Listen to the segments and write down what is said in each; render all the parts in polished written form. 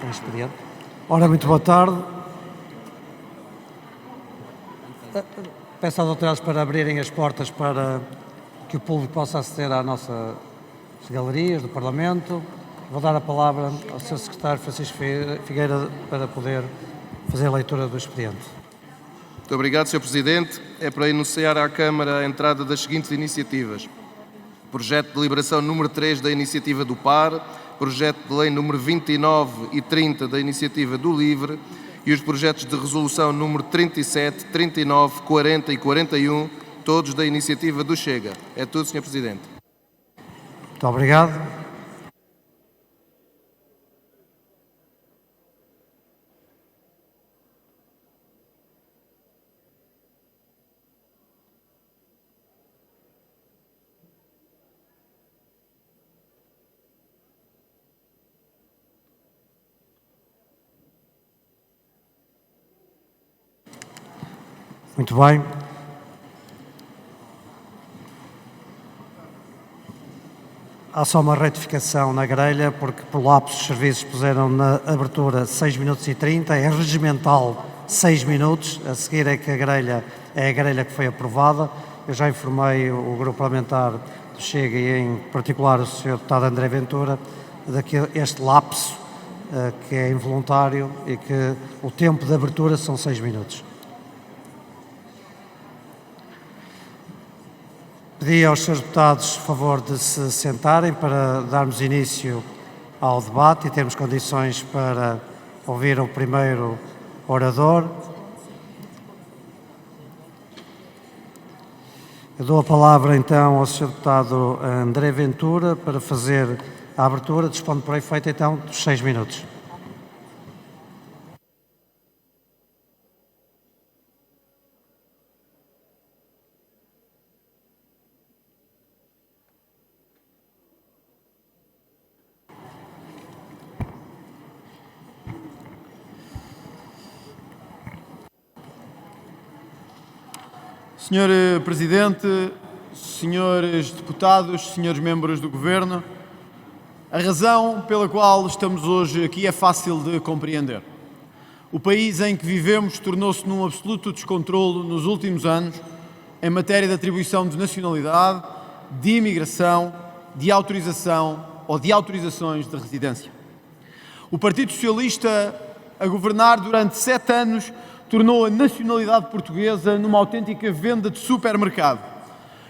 com o expediente. Ora, muito boa tarde. Peço às autoridades para abrirem as portas para que o público possa aceder às nossas galerias do Parlamento. Vou dar a palavra ao Sr. Secretário Francisco Figueira para poder fazer a leitura do expediente. Muito obrigado, Sr. Presidente. É para enunciar à Câmara a entrada das seguintes iniciativas. Projeto de deliberação número 3 da iniciativa do PAR, projeto de lei número 29 e 30 da iniciativa do LIVRE e os projetos de resolução número 37, 39, 40 e 41, todos da iniciativa do Chega. É tudo, Sr. Presidente. Muito obrigado. Muito bem. Há só uma retificação na grelha, porque por lapso os serviços puseram na abertura 6 minutos e 30, é regimental 6 minutos, a seguir é que a grelha que foi aprovada. Eu já informei o grupo parlamentar do Chega e em particular o Sr. Deputado André Ventura de que este lapso, que é involuntário e que o tempo de abertura são 6 minutos. Pedi aos Srs. Deputados favor de se sentarem para darmos início ao debate e termos condições para ouvir o primeiro orador. Eu dou a palavra então ao Sr. Deputado André Ventura para fazer a abertura. Dispondo por efeito então dos 6 minutos. Senhor Presidente, senhores deputados, senhores membros do Governo, a razão pela qual estamos hoje aqui é fácil de compreender. O país em que vivemos tornou-se num absoluto descontrolo nos últimos anos em matéria de atribuição de nacionalidade, de imigração, de autorização ou de autorizações de residência. O Partido Socialista, a governar durante 7 anos, tornou a nacionalidade portuguesa numa autêntica venda de supermercado,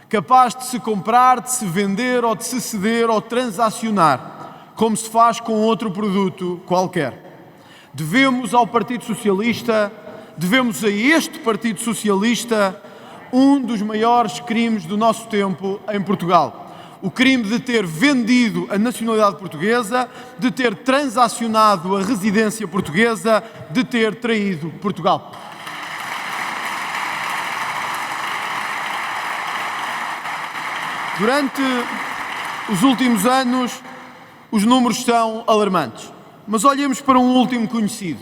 capaz de se comprar, de se vender ou de se ceder ou transacionar, como se faz com outro produto qualquer. Devemos ao Partido Socialista, devemos a este Partido Socialista, um dos maiores crimes do nosso tempo em Portugal. O crime de ter vendido a nacionalidade portuguesa, de ter transacionado a residência portuguesa, de ter traído Portugal. Durante os últimos anos, os números são alarmantes. Mas olhemos para um último conhecido.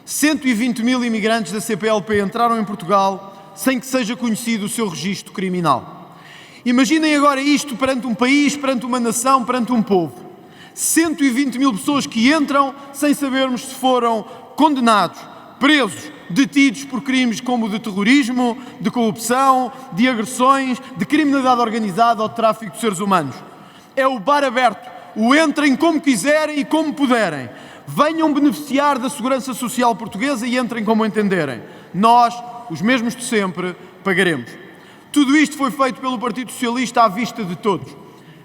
120 mil imigrantes da CPLP entraram em Portugal sem que seja conhecido o seu registro criminal. Imaginem agora isto perante um país, perante uma nação, perante um povo. 120 mil pessoas que entram sem sabermos se foram condenados, presos, detidos por crimes como o de terrorismo, de corrupção, de agressões, de criminalidade organizada ou de tráfico de seres humanos. É o bar aberto, o entrem como quiserem e como puderem. Venham beneficiar da segurança social portuguesa e entrem como entenderem. Nós, os mesmos de sempre, pagaremos. Tudo isto foi feito pelo Partido Socialista à vista de todos.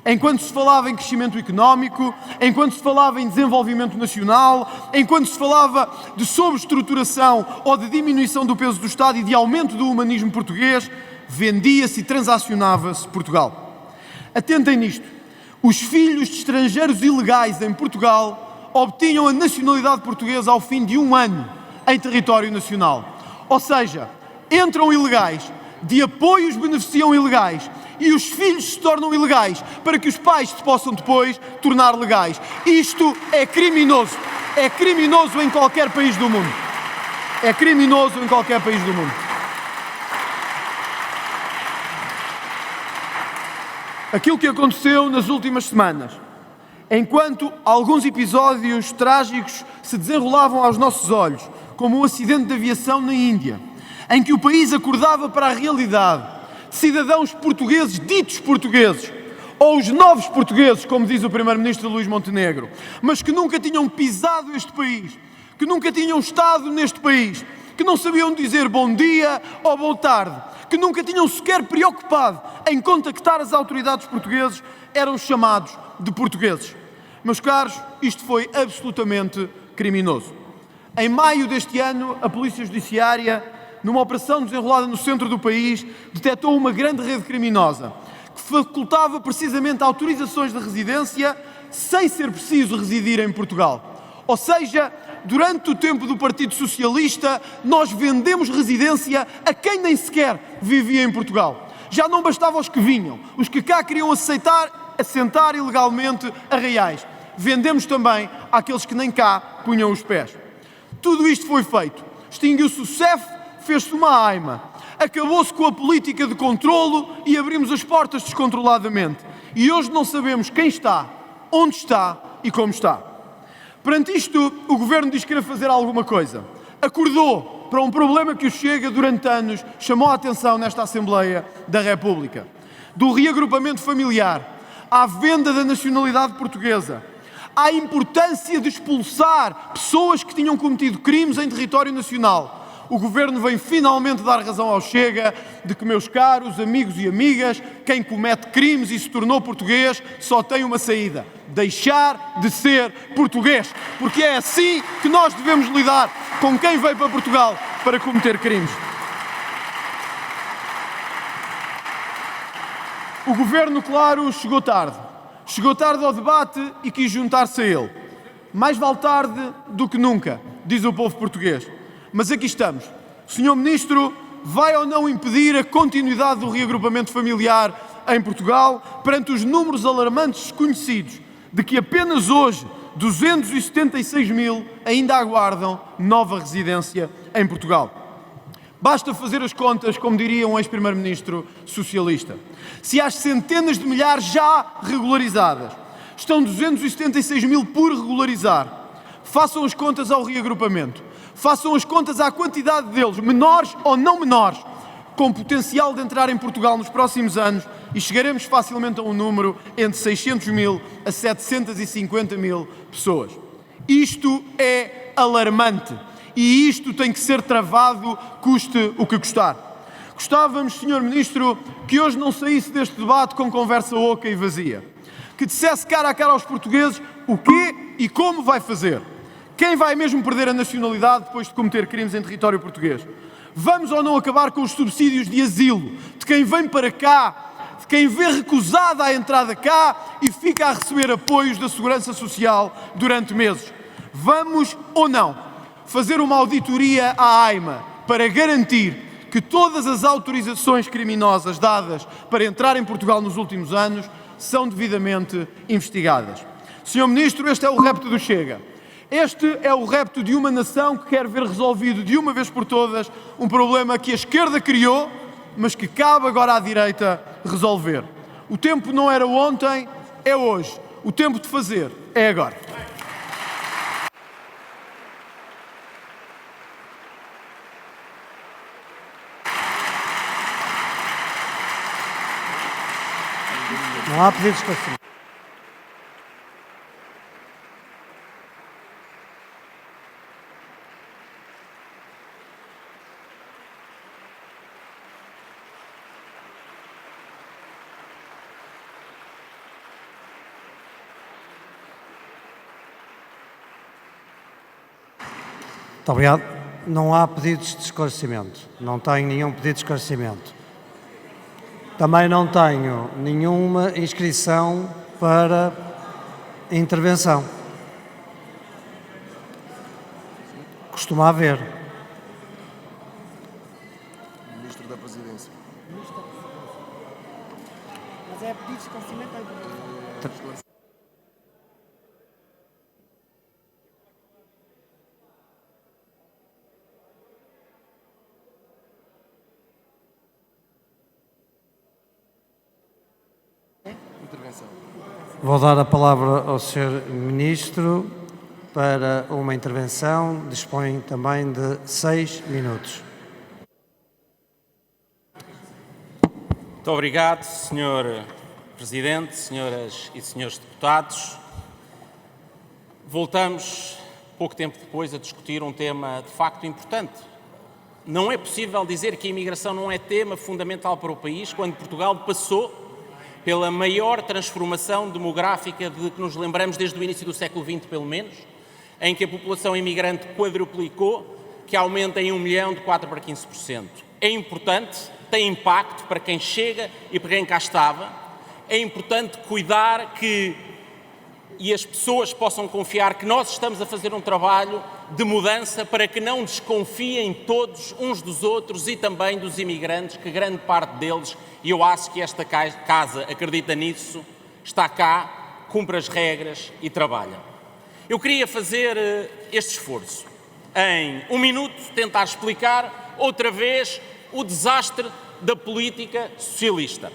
Enquanto se falava em crescimento económico, enquanto se falava em desenvolvimento nacional, enquanto se falava de sobreestruturação ou de diminuição do peso do Estado e de aumento do humanismo português, vendia-se e transacionava-se Portugal. Atentem nisto. Os filhos de estrangeiros ilegais em Portugal obtinham a nacionalidade portuguesa ao fim de 1 ano em território nacional. Ou seja, entram ilegais, de apoios beneficiam ilegais e os filhos se tornam ilegais para que os pais se possam depois tornar legais. Isto é criminoso. É criminoso em qualquer país do mundo. É criminoso em qualquer país do mundo. Aquilo que aconteceu nas últimas semanas Enquanto alguns episódios trágicos se desenrolavam aos nossos olhos, como o acidente de aviação na Índia, em que o país acordava para a realidade de cidadãos portugueses, ditos portugueses, ou os novos portugueses, como diz o Primeiro-Ministro Luís Montenegro, mas que nunca tinham pisado este país, que nunca tinham estado neste país, que não sabiam dizer bom dia ou boa tarde, que nunca tinham sequer preocupado em contactar as autoridades portuguesas, eram chamados de portugueses. Meus caros, isto foi absolutamente criminoso. Em maio deste ano, a Polícia Judiciária, numa operação desenrolada no centro do país, detectou uma grande rede criminosa que facultava precisamente autorizações de residência sem ser preciso residir em Portugal. Ou seja, durante o tempo do Partido Socialista, nós vendemos residência a quem nem sequer vivia em Portugal. Já não bastava os que vinham, os que cá queriam assentar ilegalmente arraiais. Vendemos também àqueles que nem cá punham os pés. Tudo isto foi feito. Extinguiu-se o CEF, fez-se uma AIMA. Acabou-se com a política de controlo e abrimos as portas descontroladamente. E hoje não sabemos quem está, onde está e como está. Perante isto, o Governo diz que querer fazer alguma coisa. Acordou para um problema que o Chega, durante anos, chamou a atenção nesta Assembleia da República. Do reagrupamento familiar, à venda da nacionalidade portuguesa, à importância de expulsar pessoas que tinham cometido crimes em território nacional. O Governo vem finalmente dar razão ao Chega de que, meus caros amigos e amigas, quem comete crimes e se tornou português só tem uma saída: deixar de ser português. Porque é assim que nós devemos lidar com quem veio para Portugal para cometer crimes. O Governo, claro, chegou tarde. Chegou tarde ao debate e quis juntar-se a ele. Mais vale tarde do que nunca, diz o povo português. Mas aqui estamos. O Sr. Ministro vai ou não impedir a continuidade do reagrupamento familiar em Portugal perante os números alarmantes conhecidos de que apenas hoje 276 mil ainda aguardam nova residência em Portugal? Basta fazer as contas, como diria um ex-primeiro-ministro socialista. Se às centenas de milhares já regularizadas estão 276 mil por regularizar, façam as contas ao reagrupamento. Façam as contas à quantidade deles, menores ou não menores, com potencial de entrar em Portugal nos próximos anos e chegaremos facilmente a um número entre 600 mil a 750 mil pessoas. Isto é alarmante e isto tem que ser travado, custe o que custar. Gostávamos, Sr. Ministro, que hoje não saísse deste debate com conversa oca e vazia, que dissesse cara a cara aos portugueses o quê e como vai fazer. Quem vai mesmo perder a nacionalidade depois de cometer crimes em território português? Vamos ou não acabar com os subsídios de asilo de quem vem para cá, de quem vê recusada a entrada cá e fica a receber apoios da Segurança Social durante meses? Vamos ou não fazer uma auditoria à AIMA para garantir que todas as autorizações criminosas dadas para entrar em Portugal nos últimos anos são devidamente investigadas? Sr. Ministro, este é o repto do Chega. Este é o repto de uma nação que quer ver resolvido de uma vez por todas um problema que a esquerda criou, mas que cabe agora à direita resolver. O tempo não era ontem, é hoje. O tempo de fazer é agora. Não há pedidos de esclarecimento. Muito obrigado. Não há pedidos de esclarecimento. Não tenho nenhum pedido de esclarecimento. Também não tenho nenhuma inscrição para intervenção. Costuma haver. Ministro da Presidência. Mas é pedido de esclarecimento à intervenção. Intervenção. intervenção. Vou dar a palavra ao Sr. Ministro para uma intervenção. Dispõe também de 6 minutos. Muito obrigado, Sr. Presidente, senhoras e senhores deputados. Voltamos, pouco tempo depois, a discutir um tema de facto importante. Não é possível dizer que a imigração não é tema fundamental para o país quando Portugal passou pela maior transformação demográfica de que nos lembramos desde o início do século XX, pelo menos, em que a população imigrante quadruplicou, que aumenta em 1 milhão de 4 para 15%. É importante, tem impacto para quem chega e para quem cá estava. É importante cuidar e as pessoas possam confiar que nós estamos a fazer um trabalho de mudança para que não desconfiem todos uns dos outros e também dos imigrantes, que grande parte deles, e eu acho que esta casa acredita nisso, está cá, cumpre as regras e trabalha. Eu queria fazer este esforço. Em 1 minuto, tentar explicar outra vez o desastre da política socialista.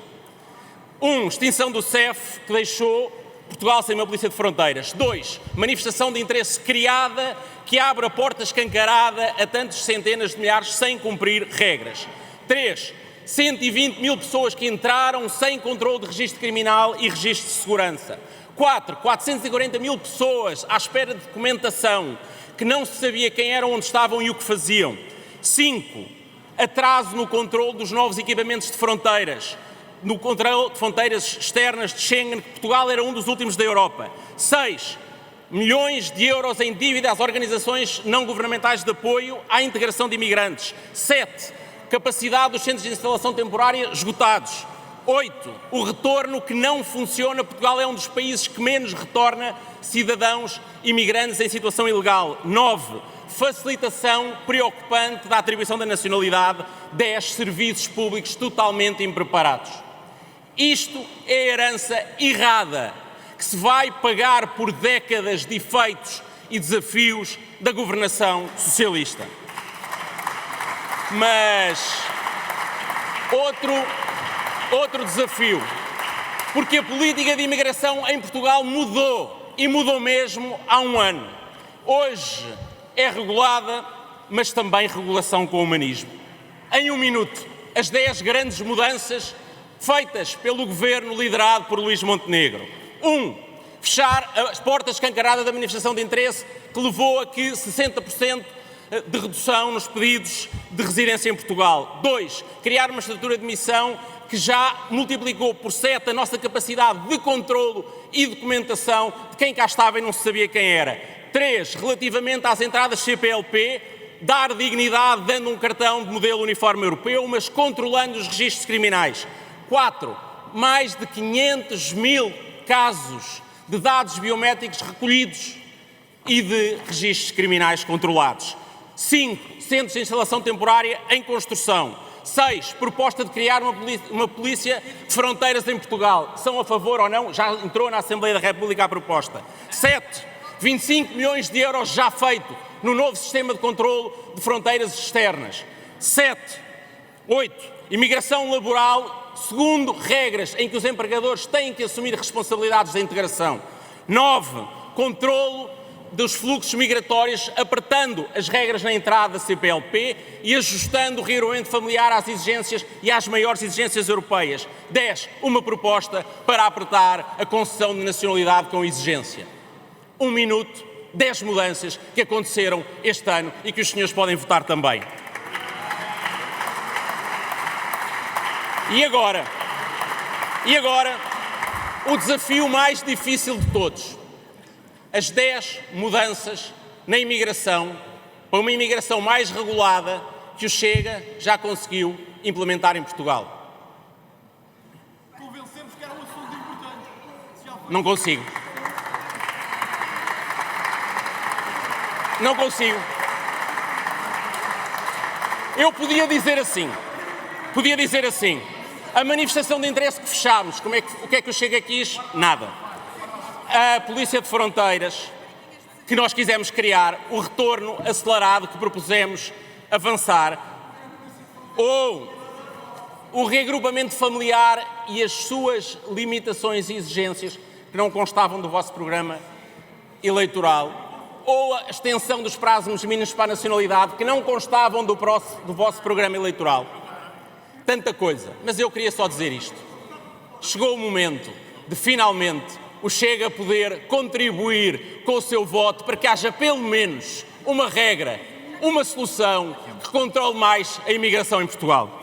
1. Extinção do CEF, que deixou Portugal sem uma polícia de fronteiras. 2. Manifestação de interesse criada que abre a porta escancarada a tantas centenas de milhares sem cumprir regras. 3. 120 mil pessoas que entraram sem controle de registro criminal e registro de segurança. 4. 440 mil pessoas à espera de documentação que não se sabia quem eram, onde estavam e o que faziam. 5. Atraso no controle dos novos equipamentos de fronteiras, no controle de fronteiras externas de Schengen, que Portugal era um dos últimos da Europa. 6. Milhões de euros em dívida às organizações não governamentais de apoio à integração de imigrantes. 7. Capacidade dos centros de instalação temporária esgotados. 8. O retorno que não funciona. Portugal é um dos países que menos retorna cidadãos imigrantes em situação ilegal. 9. Facilitação preocupante da atribuição da nacionalidade. 10. Serviços públicos totalmente impreparados. Isto é a herança errada que se vai pagar por décadas de efeitos e desafios da governação socialista. Mas outro desafio, porque a política de imigração em Portugal mudou, e mudou mesmo há 1 ano. Hoje é regulada, mas também regulação com humanismo. Em 1 minuto, as 10 grandes mudanças feitas pelo governo liderado por Luís Montenegro. 1. Fechar as portas escancaradas da manifestação de interesse, que levou a que 60% de redução nos pedidos de residência em Portugal. 2. Criar uma estrutura de missão que já multiplicou por 7 a nossa capacidade de controlo e documentação de quem cá estava e não se sabia quem era. 3. Relativamente às entradas CPLP, dar dignidade dando um cartão de modelo uniforme europeu, mas controlando os registros criminais. 4. Mais de 500 mil casos de dados biométricos recolhidos e de registros criminais controlados. 5. Centros de instalação temporária em construção. 6. Proposta de criar uma polícia de fronteiras em Portugal. São a favor ou não? Já entrou na Assembleia da República a proposta. 7. 25 milhões de euros já feito no novo sistema de controlo de fronteiras externas. 7. 8. Imigração laboral segundo regras em que os empregadores têm que assumir responsabilidades da integração. 9. Controlo dos fluxos migratórios, apertando as regras na entrada da CPLP e ajustando o rearrumento familiar às exigências e às maiores exigências europeias. 10. Uma proposta para apertar a concessão de nacionalidade com exigência. 1 minuto, 10 mudanças que aconteceram este ano e que os senhores podem votar também. E agora, o desafio mais difícil de todos. As 10 mudanças na imigração, para uma imigração mais regulada que o Chega já conseguiu implementar em Portugal. Convencemos que era um assunto importante. Não consigo. Não consigo. Eu podia dizer assim, a manifestação de interesse que fechámos, o que é que o Chega quis? Nada. A Polícia de Fronteiras, que nós quisemos criar, o retorno acelerado que propusemos avançar, ou o reagrupamento familiar e as suas limitações e exigências que não constavam do vosso programa eleitoral, ou a extensão dos prazos mínimos para a nacionalidade que não constavam do vosso programa eleitoral. Tanta coisa. Mas eu queria só dizer isto. Chegou o momento de, finalmente, o Chega poder contribuir com o seu voto para que haja pelo menos uma regra, uma solução que controle mais a imigração em Portugal.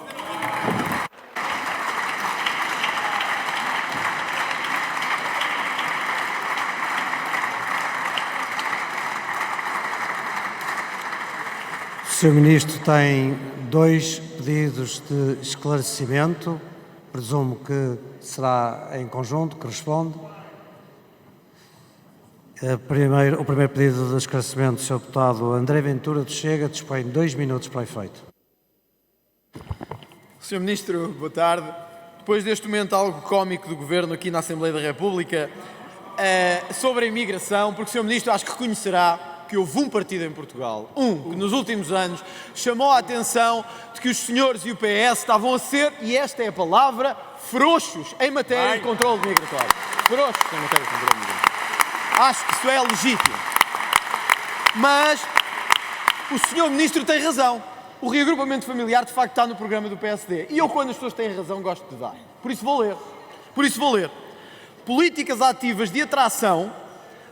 O Sr. Ministro tem 2 pedidos de esclarecimento. Presumo que será em conjunto, que responde. O primeiro pedido de esclarecimento do Sr. Deputado André Ventura, do Chega, dispõe de 2 minutos para efeito. Sr. Ministro, boa tarde. Depois deste momento algo cómico do Governo aqui na Assembleia da República, sobre a imigração, porque o Sr. Ministro acho que reconhecerá que houve um partido em Portugal, que nos últimos anos chamou a atenção de que os senhores e o PS estavam a ser, e esta é a palavra, frouxos em matéria de controle migratório. Frouxos em matéria de controle migratório. Acho que isso é legítimo. Mas o Sr. Ministro tem razão. O reagrupamento familiar, de facto, está no programa do PSD. E eu, quando as pessoas têm razão, gosto de dar. Por isso vou ler. Políticas ativas de atração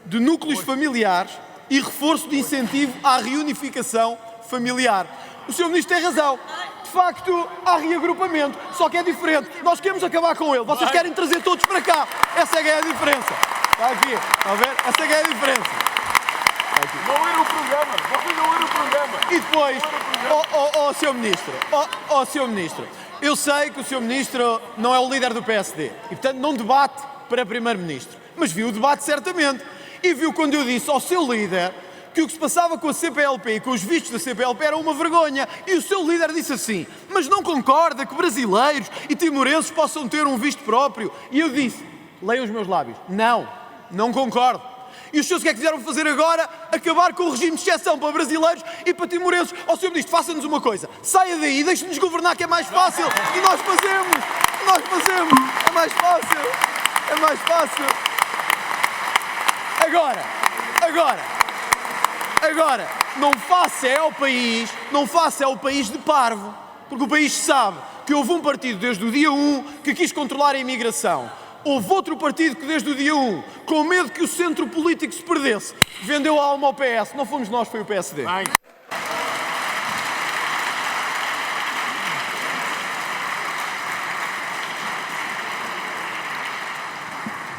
de núcleos familiares e reforço de incentivo à reunificação familiar. O Sr. Ministro tem razão. De facto, há reagrupamento, só que é diferente. Nós queremos acabar com ele. Vocês querem trazer todos para cá. Essa é que é a diferença. Está aqui. Está a ver? Essa é que é a diferença. Não era o programa. Vocês não eram o programa. E depois, Sr. Ministro, eu sei que o Sr. Ministro não é o líder do PSD e, portanto, não debate para Primeiro-Ministro. Mas viu o debate certamente. E viu quando eu disse ao seu líder que o que se passava com a CPLP e com os vistos da CPLP era uma vergonha. E o seu líder disse assim, mas não concorda que brasileiros e timorenses possam ter um visto próprio? E eu disse, leiam os meus lábios, não concordo. E os senhores o que é que quiseram fazer agora? Acabar com o regime de exceção para brasileiros e para timorenses. Ó Sr. Ministro, faça-nos uma coisa, saia daí, deixe-nos governar que é mais fácil. E nós fazemos, é mais fácil. Agora, não faça ao país de parvo, porque o país sabe que houve um partido desde o dia 1 que quis controlar a imigração. Houve outro partido que desde o dia 1, com medo que o centro político se perdesse, vendeu a alma ao PS. Não fomos nós, foi o PSD.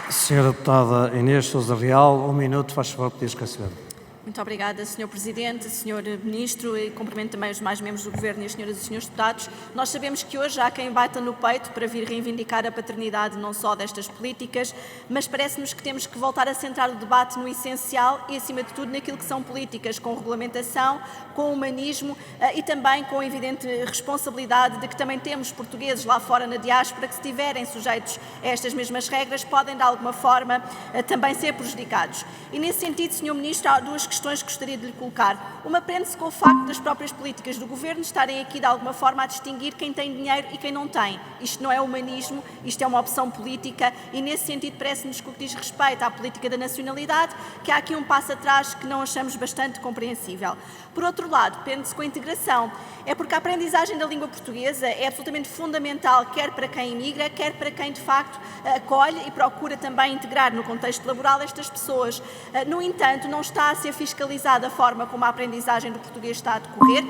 Senhora Deputada Inês Sousa Real, 1 minuto, faz favor, pedir esclarecimento. Muito obrigada, Sr. Presidente, Sr. Ministro, e cumprimento também os demais membros do Governo e as senhoras e senhores deputados. Nós sabemos que hoje há quem bata no peito para vir reivindicar a paternidade não só destas políticas, mas parece-nos que temos que voltar a centrar o debate no essencial e, acima de tudo, naquilo que são políticas com regulamentação, com humanismo e também com a evidente responsabilidade de que também temos portugueses lá fora na diáspora que, se estiverem sujeitos a estas mesmas regras, podem, de alguma forma, também ser prejudicados. E, nesse sentido, Sr. Ministro, há duas questões que gostaria de lhe colocar. Uma prende-se com o facto das próprias políticas do Governo estarem aqui, de alguma forma, a distinguir quem tem dinheiro e quem não tem. Isto não é humanismo, isto é uma opção política e, nesse sentido, parece-nos que o que diz respeito à política da nacionalidade, que há aqui um passo atrás que não achamos bastante compreensível. Por outro lado, prende-se com a integração. É porque a aprendizagem da língua portuguesa é absolutamente fundamental, quer para quem imigra, quer para quem, de facto, acolhe e procura também integrar no contexto laboral estas pessoas. No entanto, não está a ser fiscalizada a forma como a aprendizagem do português está a decorrer.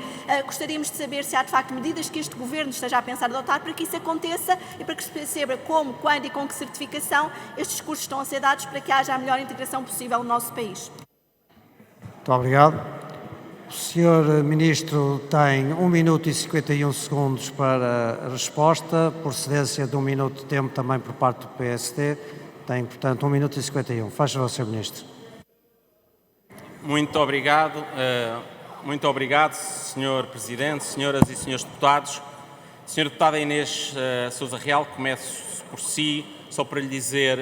Gostaríamos de saber se há, de facto, medidas que este Governo esteja a pensar adotar para que isso aconteça e para que se perceba como, quando e com que certificação estes cursos estão a ser dados para que haja a melhor integração possível no nosso país. Muito obrigado. O Sr. Ministro tem 1 minuto e 51 segundos para a resposta, por cedência de 1 minuto de tempo também por parte do PSD. Tem, portanto, 1 minuto e 51. Faz favor, Sr. Ministro. Muito obrigado, Sr. Presidente, senhoras e senhores deputados. Senhora Deputada Inês Sousa Real, começo por si, só para lhe dizer,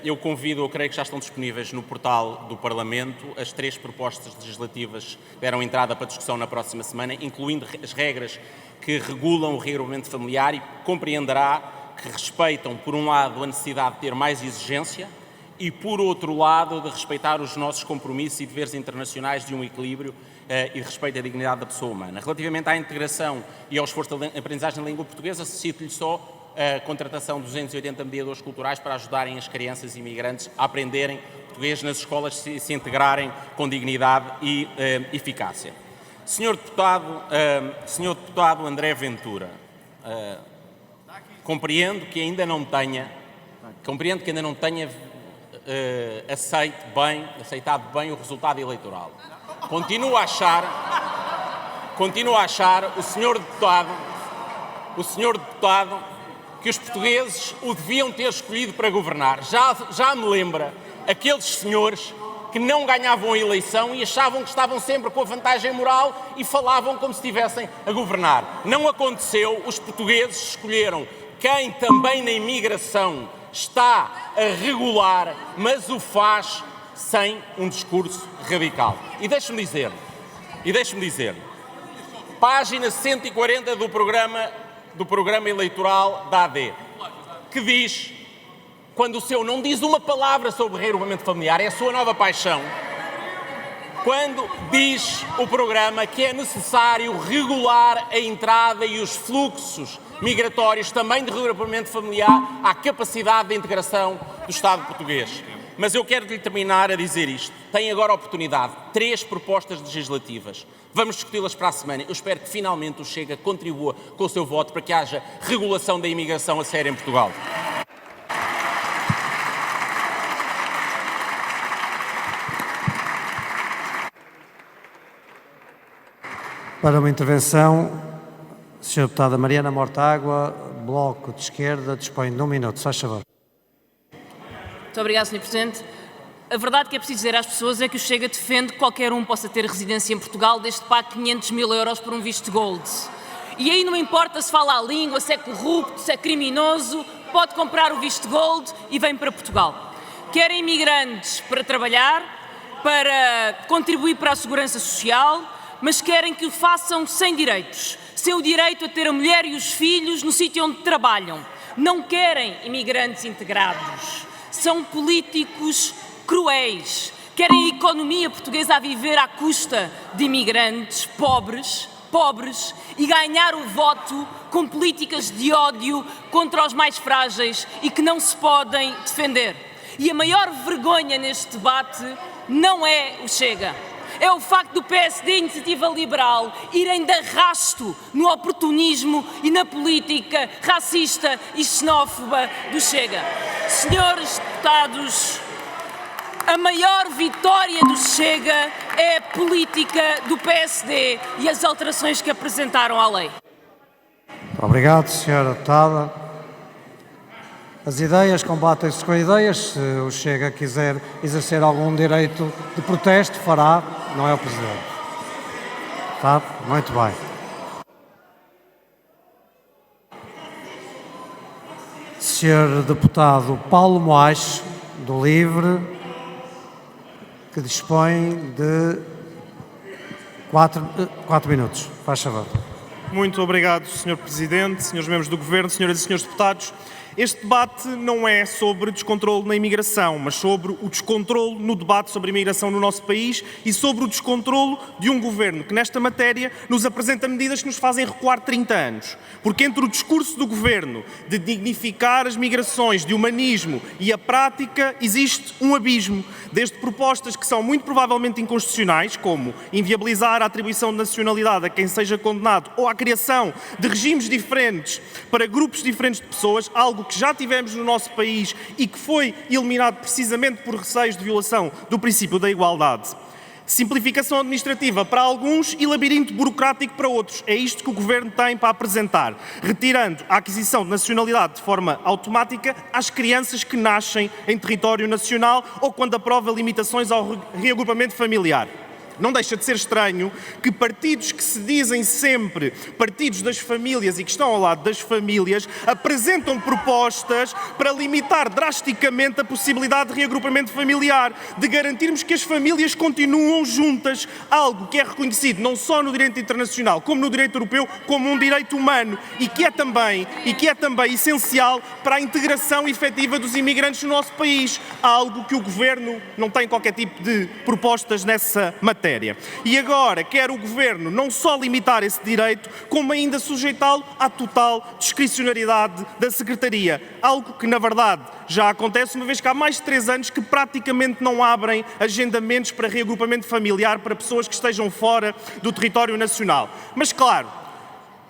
eu creio que já estão disponíveis no portal do Parlamento as 3 propostas legislativas que deram entrada para discussão na próxima semana, incluindo as regras que regulam o reagrupamento familiar, e compreenderá que respeitam, por um lado, a necessidade de ter mais exigência e, por outro lado, de respeitar os nossos compromissos e deveres internacionais de um equilíbrio e respeito à dignidade da pessoa humana. Relativamente à integração e ao esforço de aprendizagem da língua portuguesa, cito-lhe só a contratação de 280 mediadores culturais para ajudarem as crianças imigrantes a aprenderem português nas escolas e se integrarem com dignidade e eficácia. Senhor Deputado André Ventura, compreendo que ainda não tenha aceitado bem o resultado eleitoral. Continuo a achar, o senhor deputado, que os portugueses o deviam ter escolhido para governar. Já me lembra aqueles senhores que não ganhavam a eleição e achavam que estavam sempre com a vantagem moral e falavam como se estivessem a governar. Não aconteceu, os portugueses escolheram quem também na imigração está a regular, mas o faz sem um discurso radical. E deixe-me dizer, página 140 do programa eleitoral da AD, que diz, quando o seu não diz uma palavra sobre reagrupamento familiar, é a sua nova paixão, quando diz o programa que é necessário regular a entrada e os fluxos migratórios também de reagrupamento familiar à capacidade de integração do Estado português. Mas eu quero terminar a dizer isto. Tem agora a oportunidade, 3 propostas legislativas. Vamos discuti-las para a semana. Eu espero que finalmente o Chega contribua com o seu voto para que haja regulação da imigração a sério em Portugal. Para uma intervenção, a Sra. Deputada Mariana Mortágua, Bloco de Esquerda, dispõe de 1 minuto. Faz favor. Muito obrigada, Sr. Presidente. A verdade que é preciso dizer às pessoas é que o Chega defende que qualquer um possa ter residência em Portugal desde que pague 500 mil euros por um visto gold. E aí não importa se fala a língua, se é corrupto, se é criminoso, pode comprar o visto gold e vem para Portugal. Querem imigrantes para trabalhar, para contribuir para a segurança social, mas querem que o façam sem direitos. Sem o direito a ter a mulher e os filhos no sítio onde trabalham. Não querem imigrantes integrados. São políticos cruéis. Querem a economia portuguesa a viver à custa de imigrantes pobres e ganhar o voto com políticas de ódio contra os mais frágeis e que não se podem defender. E a maior vergonha neste debate não é o Chega. É o facto do PSD e Iniciativa Liberal irem de arrasto no oportunismo e na política racista e xenófoba do Chega. Senhores deputados, a maior vitória do Chega é a política do PSD e as alterações que apresentaram à lei. Obrigado, Sra. Deputada. As ideias combatem-se com ideias. Se o Chega quiser exercer algum direito de protesto, fará, não é o Presidente. Tá? Muito bem. Sr. Deputado Paulo Moaes, do LIVRE, que dispõe de 4 minutos. Faz favor. Muito obrigado, Sr. Presidente, Srs. Membros do Governo, Senhoras e Senhores Deputados. Este debate não é sobre descontrole na imigração, mas sobre o descontrole no debate sobre a imigração no nosso país e sobre o descontrole de um governo que, nesta matéria, nos apresenta medidas que nos fazem recuar 30 anos. Porque entre o discurso do governo de dignificar as migrações, de humanismo e a prática, existe um abismo. Desde propostas que são muito provavelmente inconstitucionais, como inviabilizar a atribuição de nacionalidade a quem seja condenado ou a criação de regimes diferentes para grupos diferentes de pessoas, algo que já tivemos no nosso país e que foi eliminado precisamente por receios de violação do princípio da igualdade. Simplificação administrativa para alguns e labirinto burocrático para outros. É isto que o Governo tem para apresentar, retirando a aquisição de nacionalidade de forma automática às crianças que nascem em território nacional ou quando aprova limitações ao reagrupamento familiar. não deixa de ser estranho que partidos que se dizem sempre partidos das famílias e que estão ao lado das famílias apresentam propostas para limitar drasticamente a possibilidade de reagrupamento familiar, de garantirmos que as famílias continuam juntas, algo que é reconhecido não só no direito internacional como no direito europeu como um direito humano e que é também essencial para a integração efetiva dos imigrantes no nosso país, algo que o Governo não tem qualquer tipo de propostas nessa matéria. E agora quer o Governo não só limitar esse direito, como ainda sujeitá-lo à total discricionariedade da Secretaria, algo que na verdade já acontece, uma vez que há mais de 3 anos que praticamente não abrem agendamentos para reagrupamento familiar para pessoas que estejam fora do território nacional. Mas claro,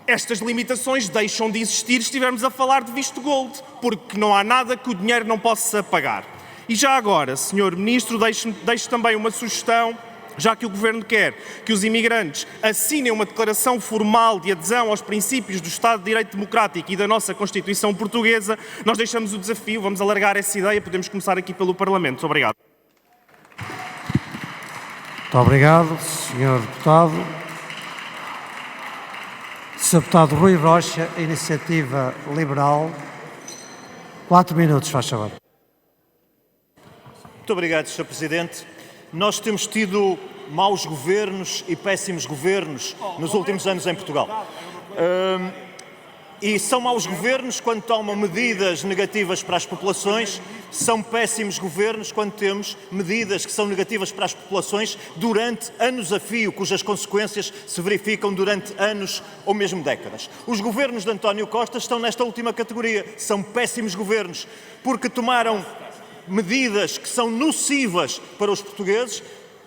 estas limitações deixam de existir se estivermos a falar de visto gold, porque não há nada que o dinheiro não possa pagar. E já agora, Sr. Ministro, deixo também uma sugestão, já que o Governo quer que os imigrantes assinem uma declaração formal de adesão aos princípios do Estado de Direito Democrático e da nossa Constituição Portuguesa, nós deixamos o desafio, vamos alargar essa ideia, podemos começar aqui pelo Parlamento. Muito obrigado. Muito obrigado, Sr. Deputado. Sr. Deputado Rui Rocha, Iniciativa Liberal. 4 minutos, faz favor. Muito obrigado, Sr. Presidente. Nós temos tido maus governos e péssimos governos nos últimos anos em Portugal. E são maus governos quando tomam medidas negativas para as populações, são péssimos governos quando temos medidas que são negativas para as populações durante anos a fio, cujas consequências se verificam durante anos ou mesmo décadas. Os governos de António Costa estão nesta última categoria, são péssimos governos, porque tomaram medidas que são nocivas para os portugueses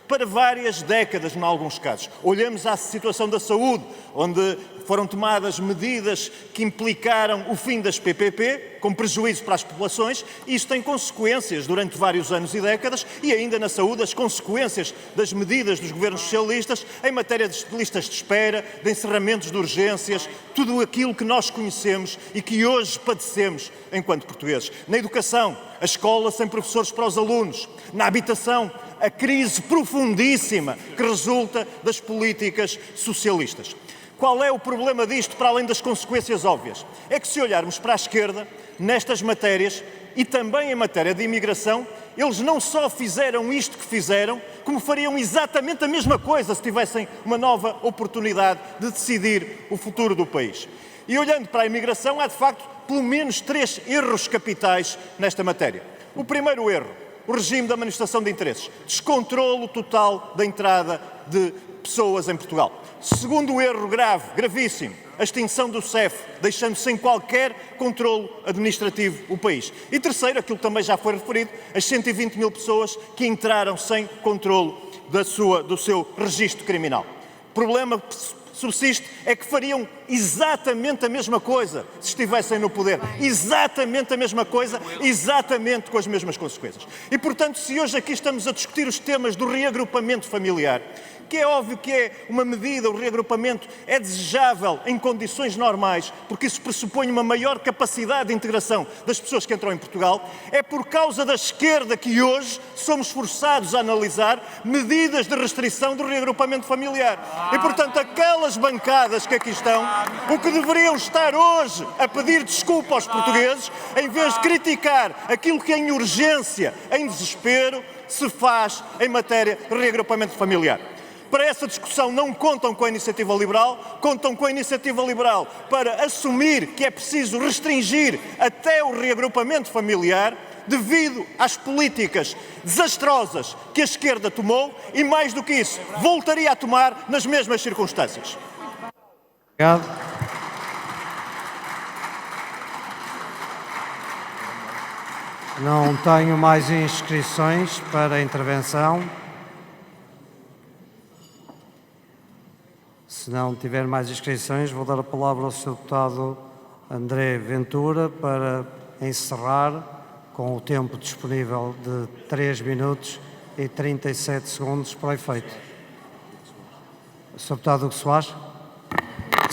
para várias décadas, em alguns casos. Olhamos à situação da saúde, onde foram tomadas medidas que implicaram o fim das PPP, com prejuízo para as populações, e isto tem consequências durante vários anos e décadas, e ainda na saúde as consequências das medidas dos governos socialistas em matéria de listas de espera, de encerramentos de urgências, tudo aquilo que nós conhecemos e que hoje padecemos enquanto portugueses. Na educação, a escola sem professores para os alunos. Na habitação, a crise profundíssima que resulta das políticas socialistas. Qual é o problema disto, para além das consequências óbvias? É que se olharmos para a esquerda, nestas matérias, e também em matéria de imigração, eles não só fizeram isto que fizeram, como fariam exatamente a mesma coisa se tivessem uma nova oportunidade de decidir o futuro do país. E olhando para a imigração, há de facto pelo menos 3 erros capitais nesta matéria. O primeiro erro, o regime da manifestação de interesses. Descontrolo total da entrada de pessoas em Portugal. Segundo erro grave, gravíssimo, a extinção do CEF, deixando sem qualquer controlo administrativo o país. E terceiro, aquilo que também já foi referido, as 120 mil pessoas que entraram sem controlo do seu registro criminal. O problema subsiste é que fariam exatamente a mesma coisa se estivessem no poder. Exatamente a mesma coisa, exatamente com as mesmas consequências. E, portanto, se hoje aqui estamos a discutir os temas do reagrupamento familiar, que é óbvio que é uma medida, o reagrupamento é desejável em condições normais, porque isso pressupõe uma maior capacidade de integração das pessoas que entram em Portugal, é por causa da esquerda que hoje somos forçados a analisar medidas de restrição do reagrupamento familiar. E, portanto, aquelas bancadas que aqui estão, o que deveriam estar hoje a pedir desculpa aos portugueses, em vez de criticar aquilo que em urgência, em desespero, se faz em matéria de reagrupamento familiar. Para essa discussão não contam com a Iniciativa Liberal, contam com a Iniciativa Liberal para assumir que é preciso restringir até o reagrupamento familiar devido às políticas desastrosas que a esquerda tomou e, mais do que isso, voltaria a tomar nas mesmas circunstâncias. Obrigado. Não tenho mais inscrições para a intervenção. Se não tiver mais inscrições, vou dar a palavra ao Sr. Deputado André Ventura para encerrar com o tempo disponível de 3 minutos e 37 segundos para o efeito. Sr. Deputado Hugo Soares.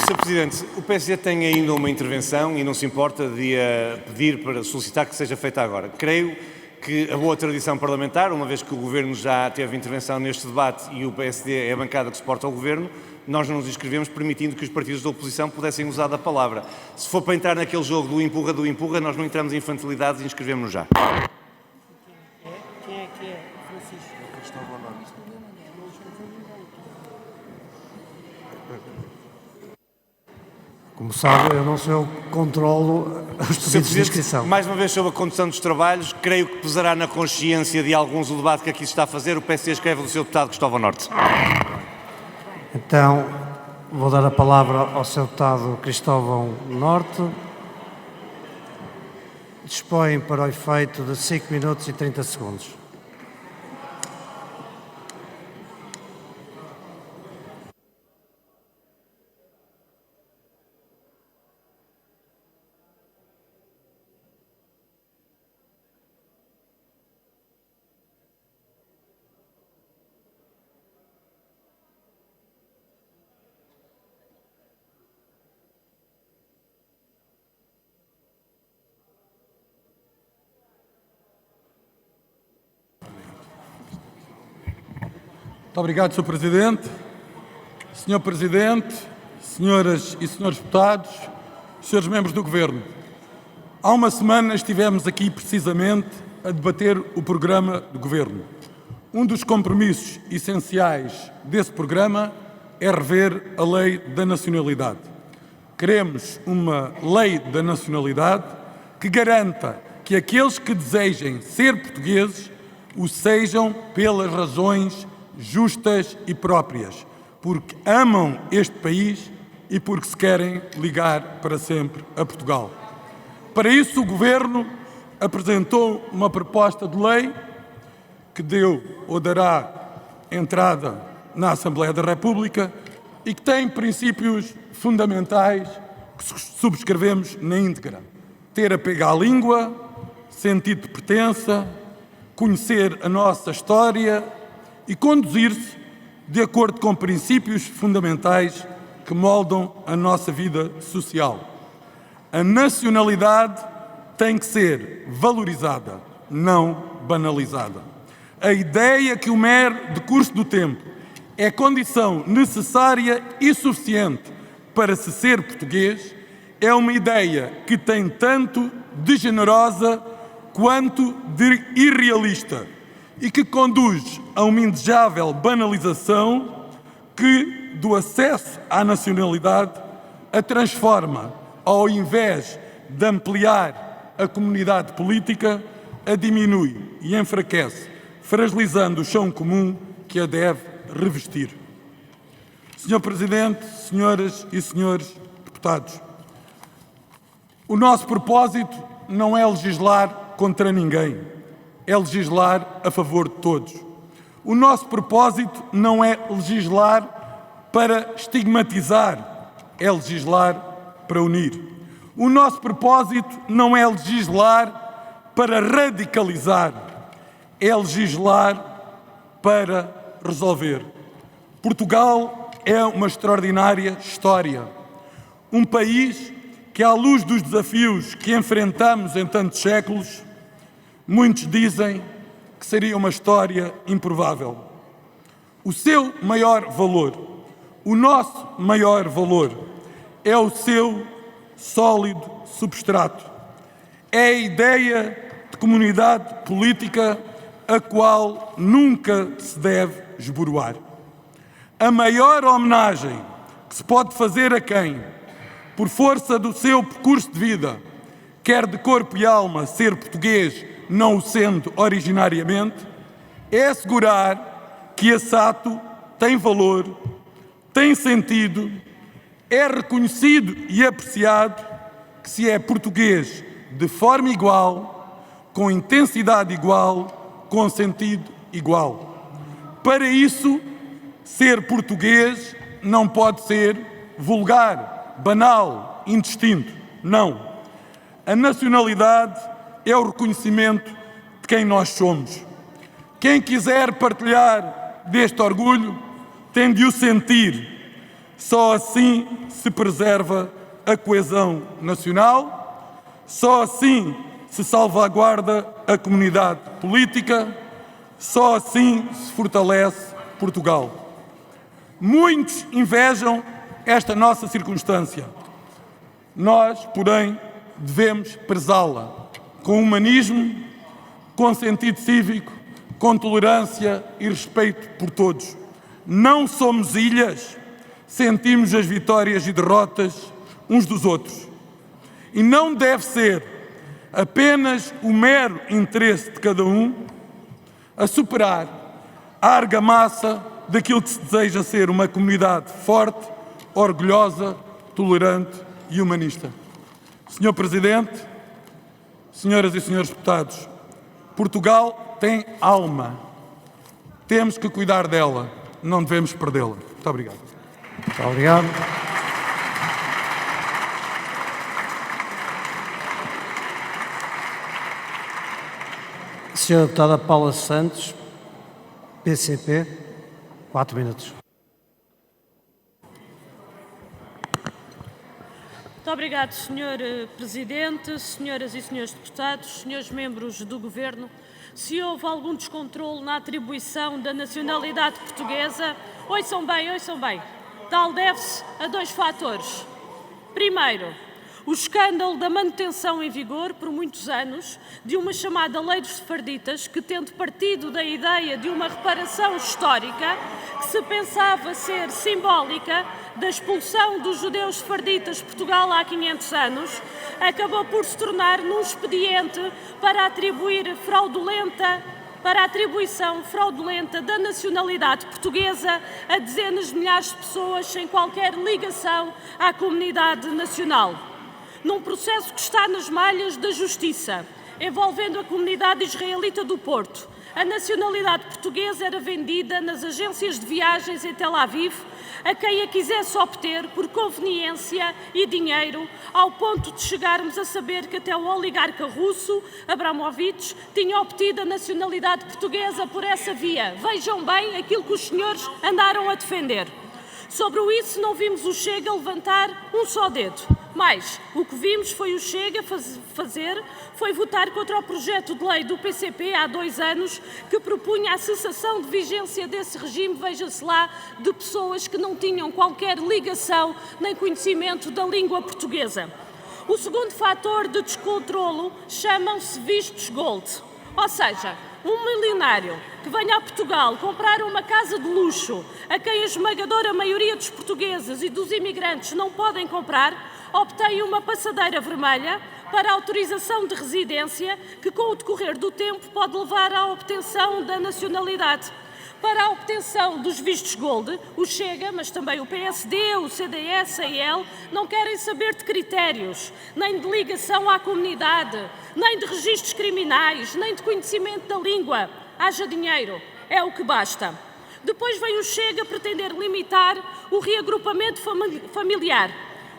Sr. Presidente, o PSD tem ainda uma intervenção e não se importa de a pedir para solicitar que seja feita agora. Creio que a boa tradição parlamentar, uma vez que o Governo já teve intervenção neste debate e o PSD é a bancada que suporta o Governo, nós não nos inscrevemos permitindo que os partidos da oposição pudessem usar da palavra. Se for para entrar naquele jogo do empurra, nós não entramos em infantilidades e inscrevemos-nos já. Quem é que é? Francisco. Como sabe, eu não sou eu que controlo os pedidos de inscrição. Mais uma vez sobre a condução dos trabalhos, creio que pesará na consciência de alguns o debate que aqui se está a fazer. O PSD escreve do seu deputado Cristóvão Norte. Então, vou dar a palavra ao seu deputado Cristóvão Norte. Dispõe para o efeito de 5 minutos e 30 segundos. Muito obrigado, Sr. Presidente. Sr. Presidente, senhoras e senhores deputados, senhores membros do Governo. Há uma semana estivemos aqui precisamente a debater o programa de Governo. Um dos compromissos essenciais desse programa é rever a lei da nacionalidade. Queremos uma lei da nacionalidade que garanta que aqueles que desejem ser portugueses o sejam pelas razões justas e próprias, porque amam este país e porque se querem ligar para sempre a Portugal. Para isso, o Governo apresentou uma proposta de lei que deu ou dará entrada na Assembleia da República e que tem princípios fundamentais que subscrevemos na íntegra. Ter apego à língua, sentido de pertença, conhecer a nossa história e conduzir-se de acordo com princípios fundamentais que moldam a nossa vida social. A nacionalidade tem que ser valorizada, não banalizada. A ideia que o mero decurso do tempo é condição necessária e suficiente para se ser português é uma ideia que tem tanto de generosa quanto de irrealista e que conduz a uma indesejável banalização que, do acesso à nacionalidade, a transforma, ao invés de ampliar a comunidade política, a diminui e enfraquece, fragilizando o chão comum que a deve revestir. Senhor Presidente, senhoras e senhores deputados, o nosso propósito não é legislar contra ninguém. É legislar a favor de todos. O nosso propósito não é legislar para estigmatizar, é legislar para unir. O nosso propósito não é legislar para radicalizar, é legislar para resolver. Portugal é uma extraordinária história. Um país que, à luz dos desafios que enfrentamos em tantos séculos, muitos dizem que seria uma história improvável. O seu maior valor, o nosso maior valor, é o seu sólido substrato. É a ideia de comunidade política a qual nunca se deve esboroar. A maior homenagem que se pode fazer a quem, por força do seu percurso de vida, quer de corpo e alma ser português, não o sendo originariamente, é assegurar que esse ato tem valor, tem sentido, é reconhecido e apreciado que se é português de forma igual, com intensidade igual, com sentido igual. Para isso, ser português não pode ser vulgar, banal, indistinto. Não. A nacionalidade é o reconhecimento de quem nós somos. Quem quiser partilhar deste orgulho tem de o sentir. Só assim se preserva a coesão nacional, só assim se salvaguarda a comunidade política, só assim se fortalece Portugal. Muitos invejam esta nossa circunstância. Nós, porém, devemos prezá-la com humanismo, com sentido cívico, com tolerância e respeito por todos. Não somos ilhas, sentimos as vitórias e derrotas uns dos outros. E não deve ser apenas o mero interesse de cada um a superar a argamassa daquilo que se deseja ser uma comunidade forte, orgulhosa, tolerante e humanista. Senhor Presidente, senhoras e senhores deputados, Portugal tem alma. Temos que cuidar dela, não devemos perdê-la. Muito obrigado. Muito obrigado. Senhora Deputada Paula Santos, PCP, 4 minutos. Muito obrigado, Sr. Presidente, senhoras e senhores deputados, senhores membros do Governo. Se houve algum descontrole na atribuição da nacionalidade portuguesa, ouçam bem, tal deve-se a 2 fatores. Primeiro, o escândalo da manutenção em vigor, por muitos anos, de uma chamada Lei dos Sefarditas, que, tendo partido da ideia de uma reparação histórica, que se pensava ser simbólica, da expulsão dos judeus sefarditas de Portugal há 500 anos, acabou por se tornar num expediente para a atribuição fraudulenta da nacionalidade portuguesa a dezenas de milhares de pessoas sem qualquer ligação à comunidade nacional. Num processo que está nas malhas da justiça, envolvendo a comunidade israelita do Porto, a nacionalidade portuguesa era vendida nas agências de viagens em Tel Aviv a quem a quisesse obter por conveniência e dinheiro, ao ponto de chegarmos a saber que até o oligarca russo, Abramovich, tinha obtido a nacionalidade portuguesa por essa via. Vejam bem aquilo que os senhores andaram a defender. Sobre isso não vimos o Chega levantar um só dedo. Mas o que vimos foi o Chega foi votar contra o projeto de lei do PCP há 2 anos que propunha a cessação de vigência desse regime, veja-se lá, de pessoas que não tinham qualquer ligação nem conhecimento da língua portuguesa. O segundo fator de descontrolo chamam-se vistos gold, ou seja, um milionário que venha a Portugal comprar uma casa de luxo a quem a esmagadora maioria dos portugueses e dos imigrantes não podem comprar, obtém uma passadeira vermelha para a autorização de residência que, com o decorrer do tempo, pode levar à obtenção da nacionalidade. Para a obtenção dos vistos gold, o Chega, mas também o PSD, o CDS, a IEL, não querem saber de critérios, nem de ligação à comunidade, nem de registros criminais, nem de conhecimento da língua. Haja dinheiro, é o que basta. Depois vem o Chega pretender limitar o reagrupamento familiar,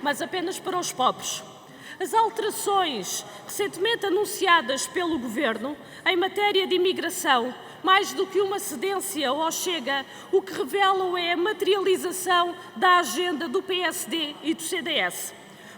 mas apenas para os pobres. As alterações recentemente anunciadas pelo Governo em matéria de imigração, mais do que uma cedência ao Chega, o que revelam é a materialização da agenda do PSD e do CDS.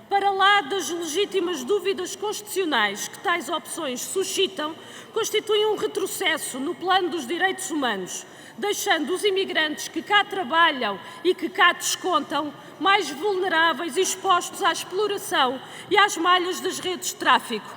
Para lá das legítimas dúvidas constitucionais que tais opções suscitam, constituem um retrocesso no plano dos direitos humanos, deixando os imigrantes que cá trabalham e que cá descontam mais vulneráveis e expostos à exploração e às malhas das redes de tráfico.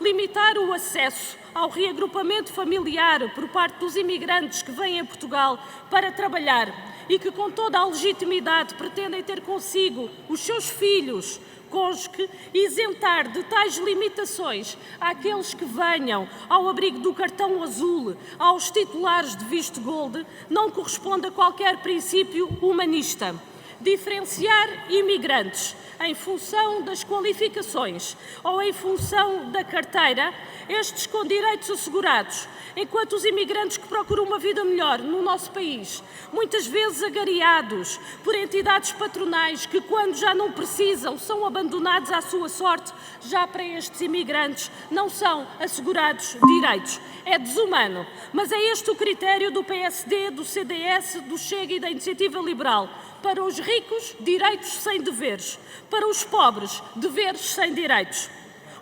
Limitar o acesso ao reagrupamento familiar por parte dos imigrantes que vêm a Portugal para trabalhar e que, com toda a legitimidade, pretendem ter consigo os seus filhos, cônjuge, isentar de tais limitações àqueles que venham ao abrigo do cartão azul, aos titulares de visto gold, não corresponde a qualquer princípio humanista. Diferenciar imigrantes em função das qualificações ou em função da carteira, estes com direitos assegurados, enquanto os imigrantes que procuram uma vida melhor no nosso país, muitas vezes agariados por entidades patronais que, quando já não precisam, são abandonados à sua sorte, já para estes imigrantes não são assegurados direitos. É desumano, mas é este o critério do PSD, do CDS, do Chega e da Iniciativa Liberal. Para os ricos, direitos sem deveres. Para os pobres, deveres sem direitos.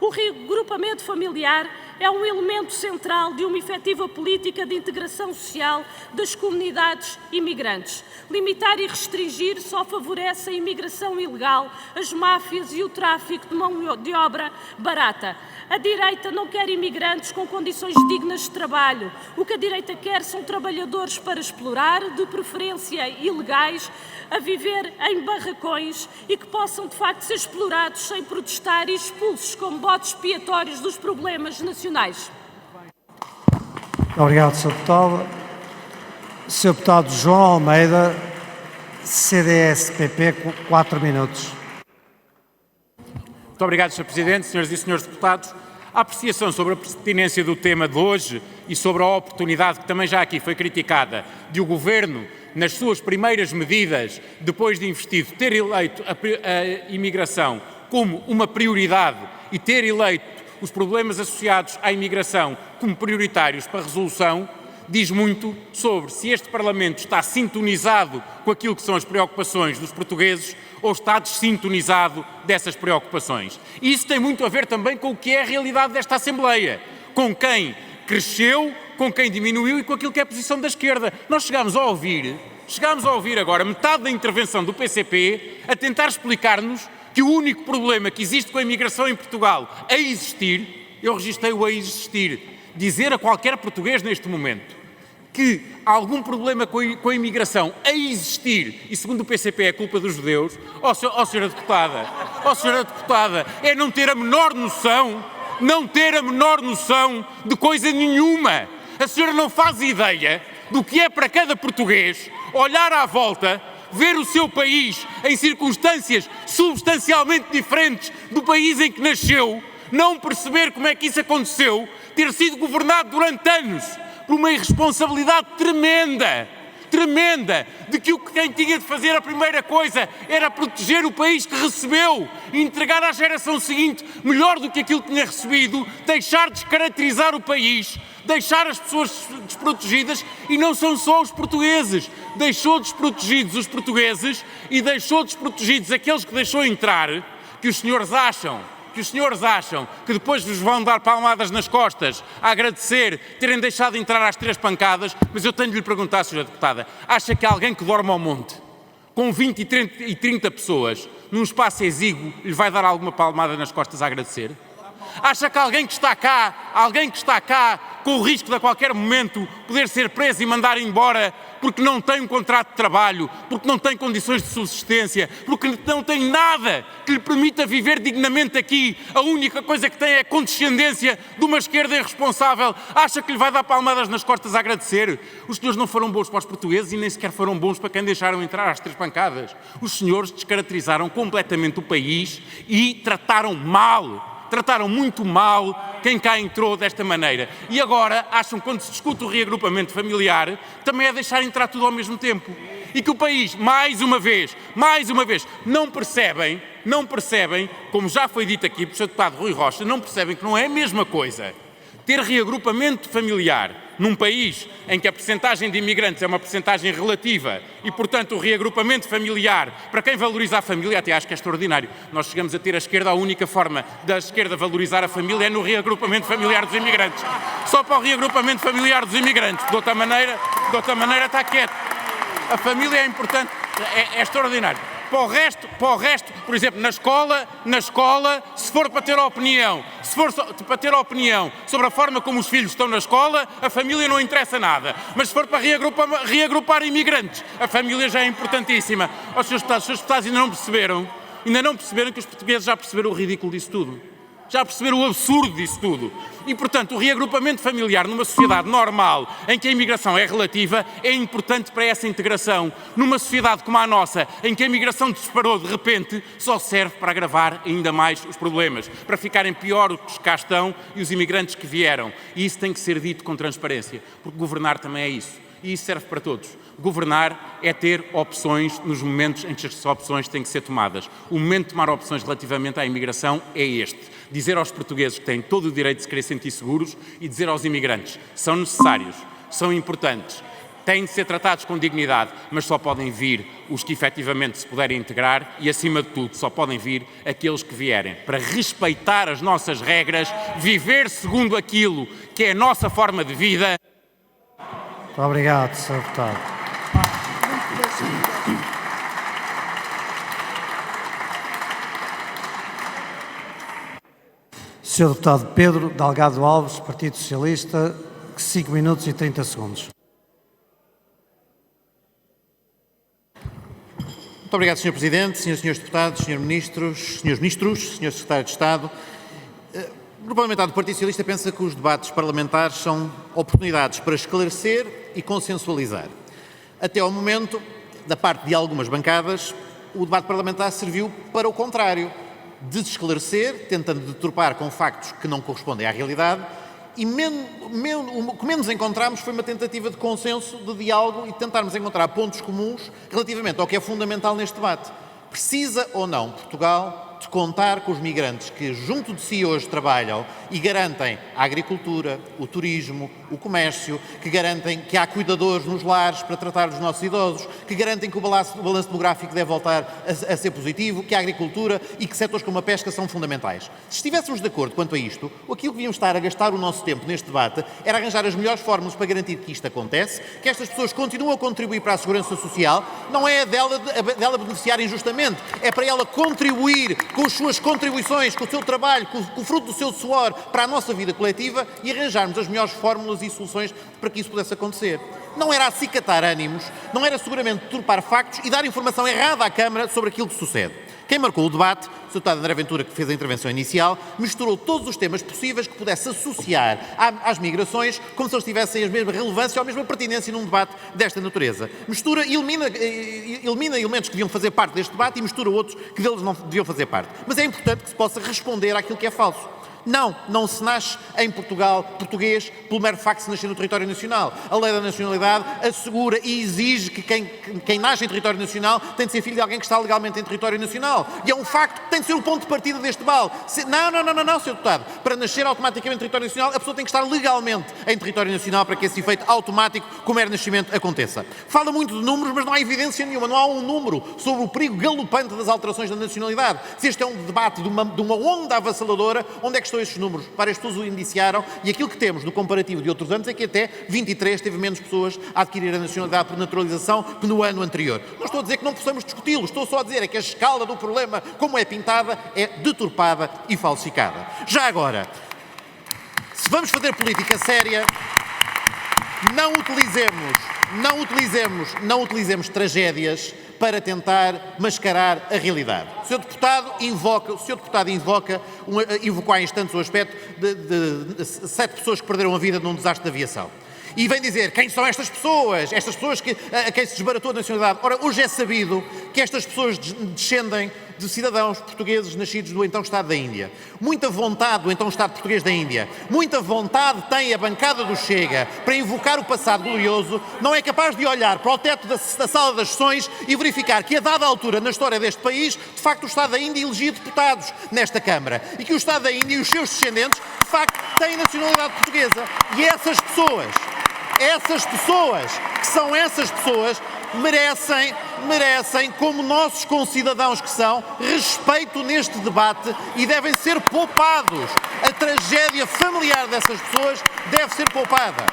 O reagrupamento familiar é um elemento central de uma efetiva política de integração social das comunidades imigrantes. Limitar e restringir só favorece a imigração ilegal, as máfias e o tráfico de mão de obra barata. A direita não quer imigrantes com condições dignas de trabalho. O que a direita quer são trabalhadores para explorar, de preferência ilegais, a viver em barracões e que possam de facto ser explorados sem protestar e expulsos como botes expiatórios dos problemas nacionais. Obrigado, Sr. Deputado. Sr. Deputado João Almeida, CDS-PP, 4 minutos. Muito obrigado, Sr. Presidente, senhoras e senhores deputados. A apreciação sobre a pertinência do tema de hoje e sobre a oportunidade que também já aqui foi criticada de o Governo, nas suas primeiras medidas, depois de investido, ter eleito a imigração como uma prioridade e ter eleito os problemas associados à imigração como prioritários para resolução, diz muito sobre se este Parlamento está sintonizado com aquilo que são as preocupações dos portugueses ou está desintonizado dessas preocupações. E isso tem muito a ver também com o que é a realidade desta Assembleia, com quem cresceu, com quem diminuiu e com aquilo que é a posição da esquerda. Nós chegámos a ouvir agora metade da intervenção do PCP a tentar explicar-nos que o único problema que existe com a imigração em Portugal a existir, eu registrei-o a existir, dizer a qualquer português neste momento que há algum problema com a imigração a existir, e segundo o PCP é culpa dos judeus, senhora deputada, é não ter a menor noção de coisa nenhuma. A senhora não faz ideia do que é para cada português olhar à volta, ver o seu país em circunstâncias substancialmente diferentes do país em que nasceu, não perceber como é que isso aconteceu, ter sido governado durante anos por uma irresponsabilidade tremenda, de que quem tinha de fazer a primeira coisa era proteger o país que recebeu e entregar à geração seguinte melhor do que aquilo que tinha recebido, deixar de descaracterizar o país, deixar as pessoas desprotegidas, e não são só os portugueses, deixou desprotegidos os portugueses e deixou desprotegidos aqueles que deixou entrar, que os senhores acham que depois vos vão dar palmadas nas costas a agradecer terem deixado entrar às 3 pancadas, mas eu tenho de lhe perguntar, Sra. Deputada, acha que alguém que dorme ao monte, com 20 e 30 pessoas, num espaço exíguo, lhe vai dar alguma palmada nas costas a agradecer? Acha que alguém que está cá, com o risco de a qualquer momento poder ser preso e mandar embora porque não tem um contrato de trabalho, porque não tem condições de subsistência, porque não tem nada que lhe permita viver dignamente aqui, a única coisa que tem é a condescendência de uma esquerda irresponsável, acha que lhe vai dar palmadas nas costas a agradecer? Os senhores não foram bons para os portugueses e nem sequer foram bons para quem deixaram entrar às 3 pancadas. Os senhores descaracterizaram completamente o país e trataram muito mal quem cá entrou desta maneira. E agora acham que quando se discute o reagrupamento familiar também é deixar entrar tudo ao mesmo tempo. E que o país, mais uma vez, não percebem, como já foi dito aqui pelo Sr. Deputado Rui Rocha, não percebem que não é a mesma coisa ter reagrupamento familiar num país em que a percentagem de imigrantes é uma percentagem relativa e, portanto, o reagrupamento familiar, para quem valoriza a família, até acho que é extraordinário. Nós chegamos a ter a esquerda, a única forma da esquerda valorizar a família é no reagrupamento familiar dos imigrantes. Só para o reagrupamento familiar dos imigrantes. De outra maneira está quieto. A família é importante, é extraordinário. Para o resto, por exemplo, na escola, se for para ter opinião sobre a forma como os filhos estão na escola, a família não interessa nada. Mas se for para reagrupar imigrantes, a família já é importantíssima. Os senhores deputados ainda não perceberam que os portugueses já perceberam o ridículo disso tudo. Já perceberam o absurdo disso tudo. E, portanto, o reagrupamento familiar numa sociedade normal, em que a imigração é relativa, é importante para essa integração. Numa sociedade como a nossa, em que a imigração disparou de repente, só serve para agravar ainda mais os problemas, para ficarem pior os que cá estão e os imigrantes que vieram. E isso tem que ser dito com transparência, porque governar também é isso. E isso serve para todos. Governar é ter opções nos momentos em que as opções têm que ser tomadas. O momento de tomar opções relativamente à imigração é este. Dizer aos portugueses que têm todo o direito de se querer sentir seguros e dizer aos imigrantes, são necessários, são importantes, têm de ser tratados com dignidade, mas só podem vir os que efetivamente se puderem integrar e, acima de tudo, só podem vir aqueles que vierem para respeitar as nossas regras, viver segundo aquilo que é a nossa forma de vida. Muito obrigado, Sr. Deputado. Sr. Deputado Pedro Delgado Alves, Partido Socialista, 5 minutos e 30 segundos. Muito obrigado, Sr. Presidente, Srs. e Srs. Deputados, Srs. Ministros, Sr. Secretário de Estado. O Grupo Parlamentar do Partido Socialista pensa que os debates parlamentares são oportunidades para esclarecer e consensualizar. Até ao momento, da parte de algumas bancadas, o debate parlamentar serviu para o contrário, desesclarecer, tentando deturpar com factos que não correspondem à realidade, e o que menos encontramos foi uma tentativa de consenso, de diálogo e de tentarmos encontrar pontos comuns relativamente ao que é fundamental neste debate. Precisa ou não Portugal de contar com os migrantes que junto de si hoje trabalham e garantem a agricultura, o turismo, o comércio, que garantem que há cuidadores nos lares para tratar dos nossos idosos, que garantem que o balanço demográfico deve voltar a ser positivo, que a agricultura e que setores como a pesca são fundamentais. Se estivéssemos de acordo quanto a isto, aquilo que devíamos estar a gastar o nosso tempo neste debate era arranjar as melhores fórmulas para garantir que isto acontece, que estas pessoas continuam a contribuir para a segurança social, não é dela beneficiar injustamente, é para ela contribuir com as suas contribuições, com o seu trabalho, com o fruto do seu suor para a nossa vida coletiva e arranjarmos as melhores fórmulas e soluções para que isso pudesse acontecer. Não era acicatar ânimos, não era seguramente deturpar factos e dar informação errada à Câmara sobre aquilo que sucede. Quem marcou o debate, o Sr. Deputado André Ventura, que fez a intervenção inicial, misturou todos os temas possíveis que pudesse associar às migrações, como se eles tivessem a mesma relevância ou a mesma pertinência num debate desta natureza. Mistura, elimina elementos que deviam fazer parte deste debate e mistura outros que deles não deviam fazer parte. Mas é importante que se possa responder àquilo que é falso. Não se nasce em Portugal português pelo mero facto de se nascer no território nacional. A lei da nacionalidade assegura e exige que quem nasce em território nacional tem de ser filho de alguém que está legalmente em território nacional. E é um facto que tem de ser o ponto de partida deste balo. Não, Sr. Deputado. Para nascer automaticamente em território nacional, a pessoa tem que estar legalmente em território nacional para que esse efeito automático, como mero nascimento, aconteça. Fala muito de números, mas não há evidência nenhuma. Não há um número sobre o perigo galopante das alterações da nacionalidade. Se este é um debate de uma onda avassaladora, onde é que estes números? Várias pessoas o indiciaram e aquilo que temos no comparativo de outros anos é que até 23 teve menos pessoas a adquirir a nacionalidade por naturalização que no ano anterior. Não estou a dizer que não possamos discuti-lo, estou só a dizer é que a escala do problema, como é pintada, é deturpada e falsificada. Já agora, se vamos fazer política séria, não utilizemos tragédias para tentar mascarar a realidade. O Sr. Deputado invocou há instantes o aspecto de 7 pessoas que perderam a vida num desastre de aviação. E vem dizer, quem são estas pessoas? Estas pessoas a quem se desbaratou a nacionalidade. Ora, hoje é sabido que estas pessoas descendem de cidadãos portugueses nascidos no então Estado da Índia. Muita vontade do então Estado português da Índia, muita vontade tem a bancada do Chega para invocar o passado glorioso, não é capaz de olhar para o teto da sala das sessões e verificar que a dada altura na história deste país, de facto o Estado da Índia elegia deputados nesta Câmara e que o Estado da Índia e os seus descendentes, de facto, têm nacionalidade portuguesa. E essas pessoas, merecem, como nossos concidadãos que são, respeito neste debate e devem ser poupados. A tragédia familiar dessas pessoas deve ser poupada.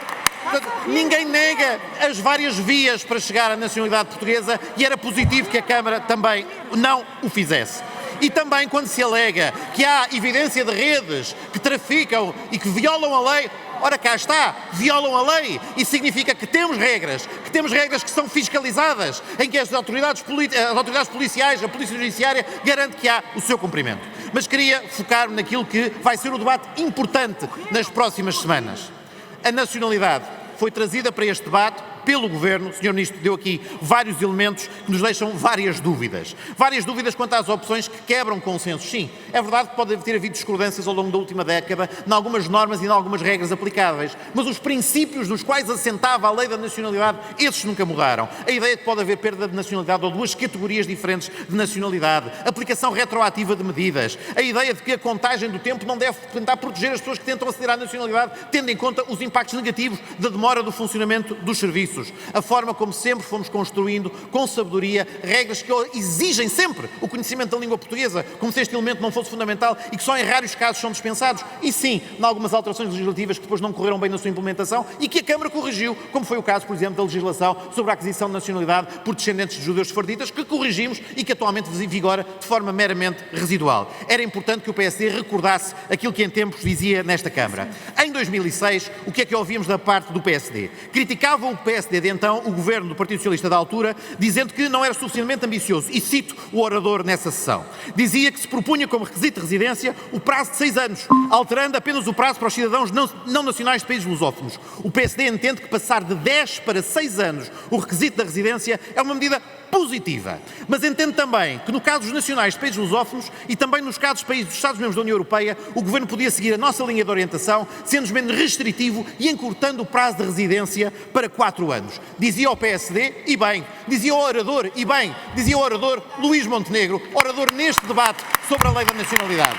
Portanto, ninguém nega as várias vias para chegar à nacionalidade portuguesa e era positivo que a Câmara também não o fizesse. E também quando se alega que há evidência de redes que traficam e que violam a lei, ora cá está, violam a lei. Isso significa que temos regras que são fiscalizadas, em que as autoridades policiais, a Polícia Judiciária, garante que há o seu cumprimento. Mas queria focar-me naquilo que vai ser o debate importante nas próximas semanas. A nacionalidade foi trazida para este debate pelo Governo. O Sr. Ministro deu aqui vários elementos que nos deixam várias dúvidas. Várias dúvidas quanto às opções que quebram consensos. Sim, é verdade que pode ter havido discordâncias ao longo da última década em algumas normas e em algumas regras aplicáveis, mas os princípios nos quais assentava a lei da nacionalidade, esses nunca mudaram. A ideia de que pode haver perda de nacionalidade ou duas categorias diferentes de nacionalidade, aplicação retroativa de medidas, a ideia de que a contagem do tempo não deve tentar proteger as pessoas que tentam aceder à nacionalidade, tendo em conta os impactos negativos da demora do funcionamento dos serviços. serviços, a forma como sempre fomos construindo, com sabedoria, regras que exigem sempre o conhecimento da língua portuguesa, como se este elemento não fosse fundamental e que só em raros casos são dispensados, e sim, em algumas alterações legislativas que depois não correram bem na sua implementação e que a Câmara corrigiu, como foi o caso, por exemplo, da legislação sobre a aquisição de nacionalidade por descendentes de judeus sefarditas, que corrigimos e que atualmente vigora de forma meramente residual. Era importante que o PSD recordasse aquilo que em tempos dizia nesta Câmara. Em 2006, o que é que ouvíamos da parte do PSD? Criticava o PSD de então, o governo do Partido Socialista da altura, dizendo que não era suficientemente ambicioso. E cito o orador nessa sessão. Dizia que se propunha como requisito de residência o prazo de 6 anos, alterando apenas o prazo para os cidadãos não nacionais de países lusófonos. O PSD entende que passar de 10 para 6 anos o requisito da residência é uma medida positiva, mas entendo também que no caso dos nacionais de países lusófonos e também nos casos dos Estados-membros da União Europeia, o Governo podia seguir a nossa linha de orientação, sendo menos restritivo e encurtando o prazo de residência para 4 anos. Dizia ao PSD, e bem, dizia ao orador, e bem, dizia ao orador Luís Montenegro, orador neste debate sobre a lei da nacionalidade.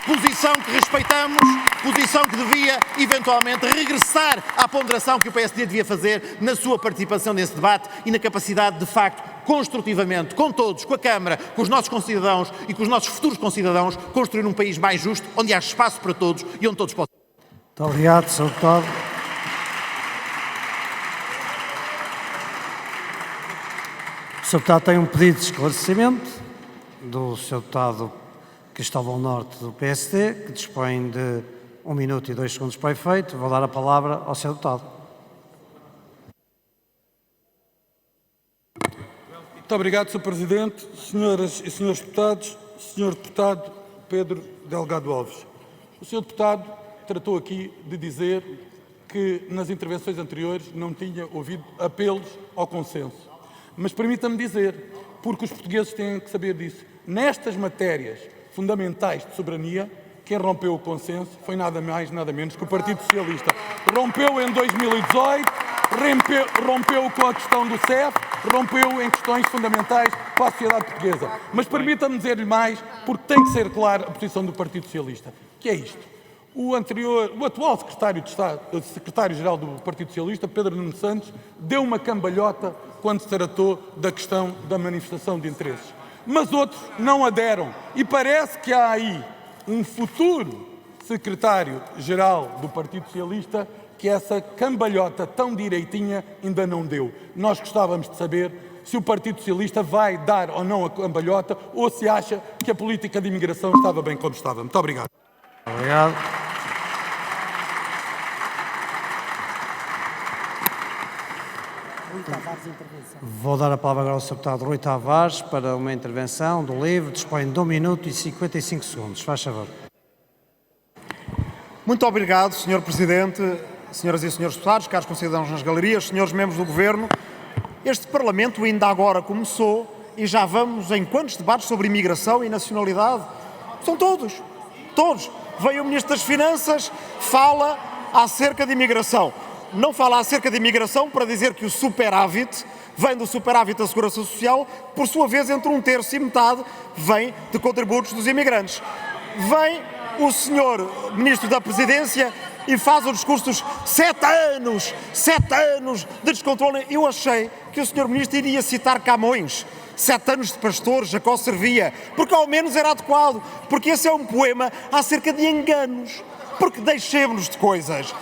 Posição que respeitamos, posição que devia, eventualmente, regressar à ponderação que o PSD devia fazer na sua participação nesse debate e na capacidade, de facto, construtivamente, com todos, com a Câmara, com os nossos concidadãos e com os nossos futuros concidadãos, construir um país mais justo, onde há espaço para todos e onde todos possam. Muito obrigado, Sr. Deputado. O Sr. Deputado tem um pedido de esclarecimento do Sr. Deputado Cristóvão Norte, do PSD, que dispõe de 1 minuto e 2 segundos para efeito. Vou dar a palavra ao Sr. Deputado. Muito obrigado, Sr. Presidente, senhoras e senhores deputados, Sr. Deputado Pedro Delgado Alves. O Sr. Deputado tratou aqui de dizer que nas intervenções anteriores não tinha ouvido apelos ao consenso. Mas permita-me dizer, porque os portugueses têm que saber disso, nestas matérias fundamentais de soberania, quem rompeu o consenso foi nada mais, nada menos que o Partido Socialista. Rompeu em 2018, rompeu com a questão do CEF, rompeu em questões fundamentais para a sociedade portuguesa. Mas permita-me dizer-lhe mais, porque tem que ser clara a posição do Partido Socialista, que é isto. O atual secretário-geral do Partido Socialista, Pedro Nuno Santos, deu uma cambalhota quando se tratou da questão da manifestação de interesses. Mas outros não aderam. E parece que há aí um futuro secretário-geral do Partido Socialista que essa cambalhota tão direitinha ainda não deu. Nós gostávamos de saber se o Partido Socialista vai dar ou não a cambalhota ou se acha que a política de imigração estava bem como estava. Muito obrigado. Obrigado. Vou dar a palavra agora ao Sr. Deputado Rui Tavares para uma intervenção do LIVRE. Dispõe de 1 minuto e 55 segundos. Faz favor. Muito obrigado, Sr. Presidente, senhoras e senhores deputados, caros concidadãos nas galerias, senhores membros do Governo. Este Parlamento ainda agora começou e já vamos em quantos debates sobre imigração e nacionalidade? São todos. Veio o Ministro das Finanças, fala acerca de imigração. Não fala acerca de imigração para dizer que o superávit vem do superávit da Segurança Social, por sua vez, entre 1/3 e metade vem de contributos dos imigrantes. Vem o senhor Ministro da Presidência e faz o discurso dos 7 anos de descontrole. Eu achei que o senhor Ministro iria citar Camões. 7 anos de pastor, Jacó servia, porque ao menos era adequado, porque esse é um poema acerca de enganos, porque deixemos de coisas.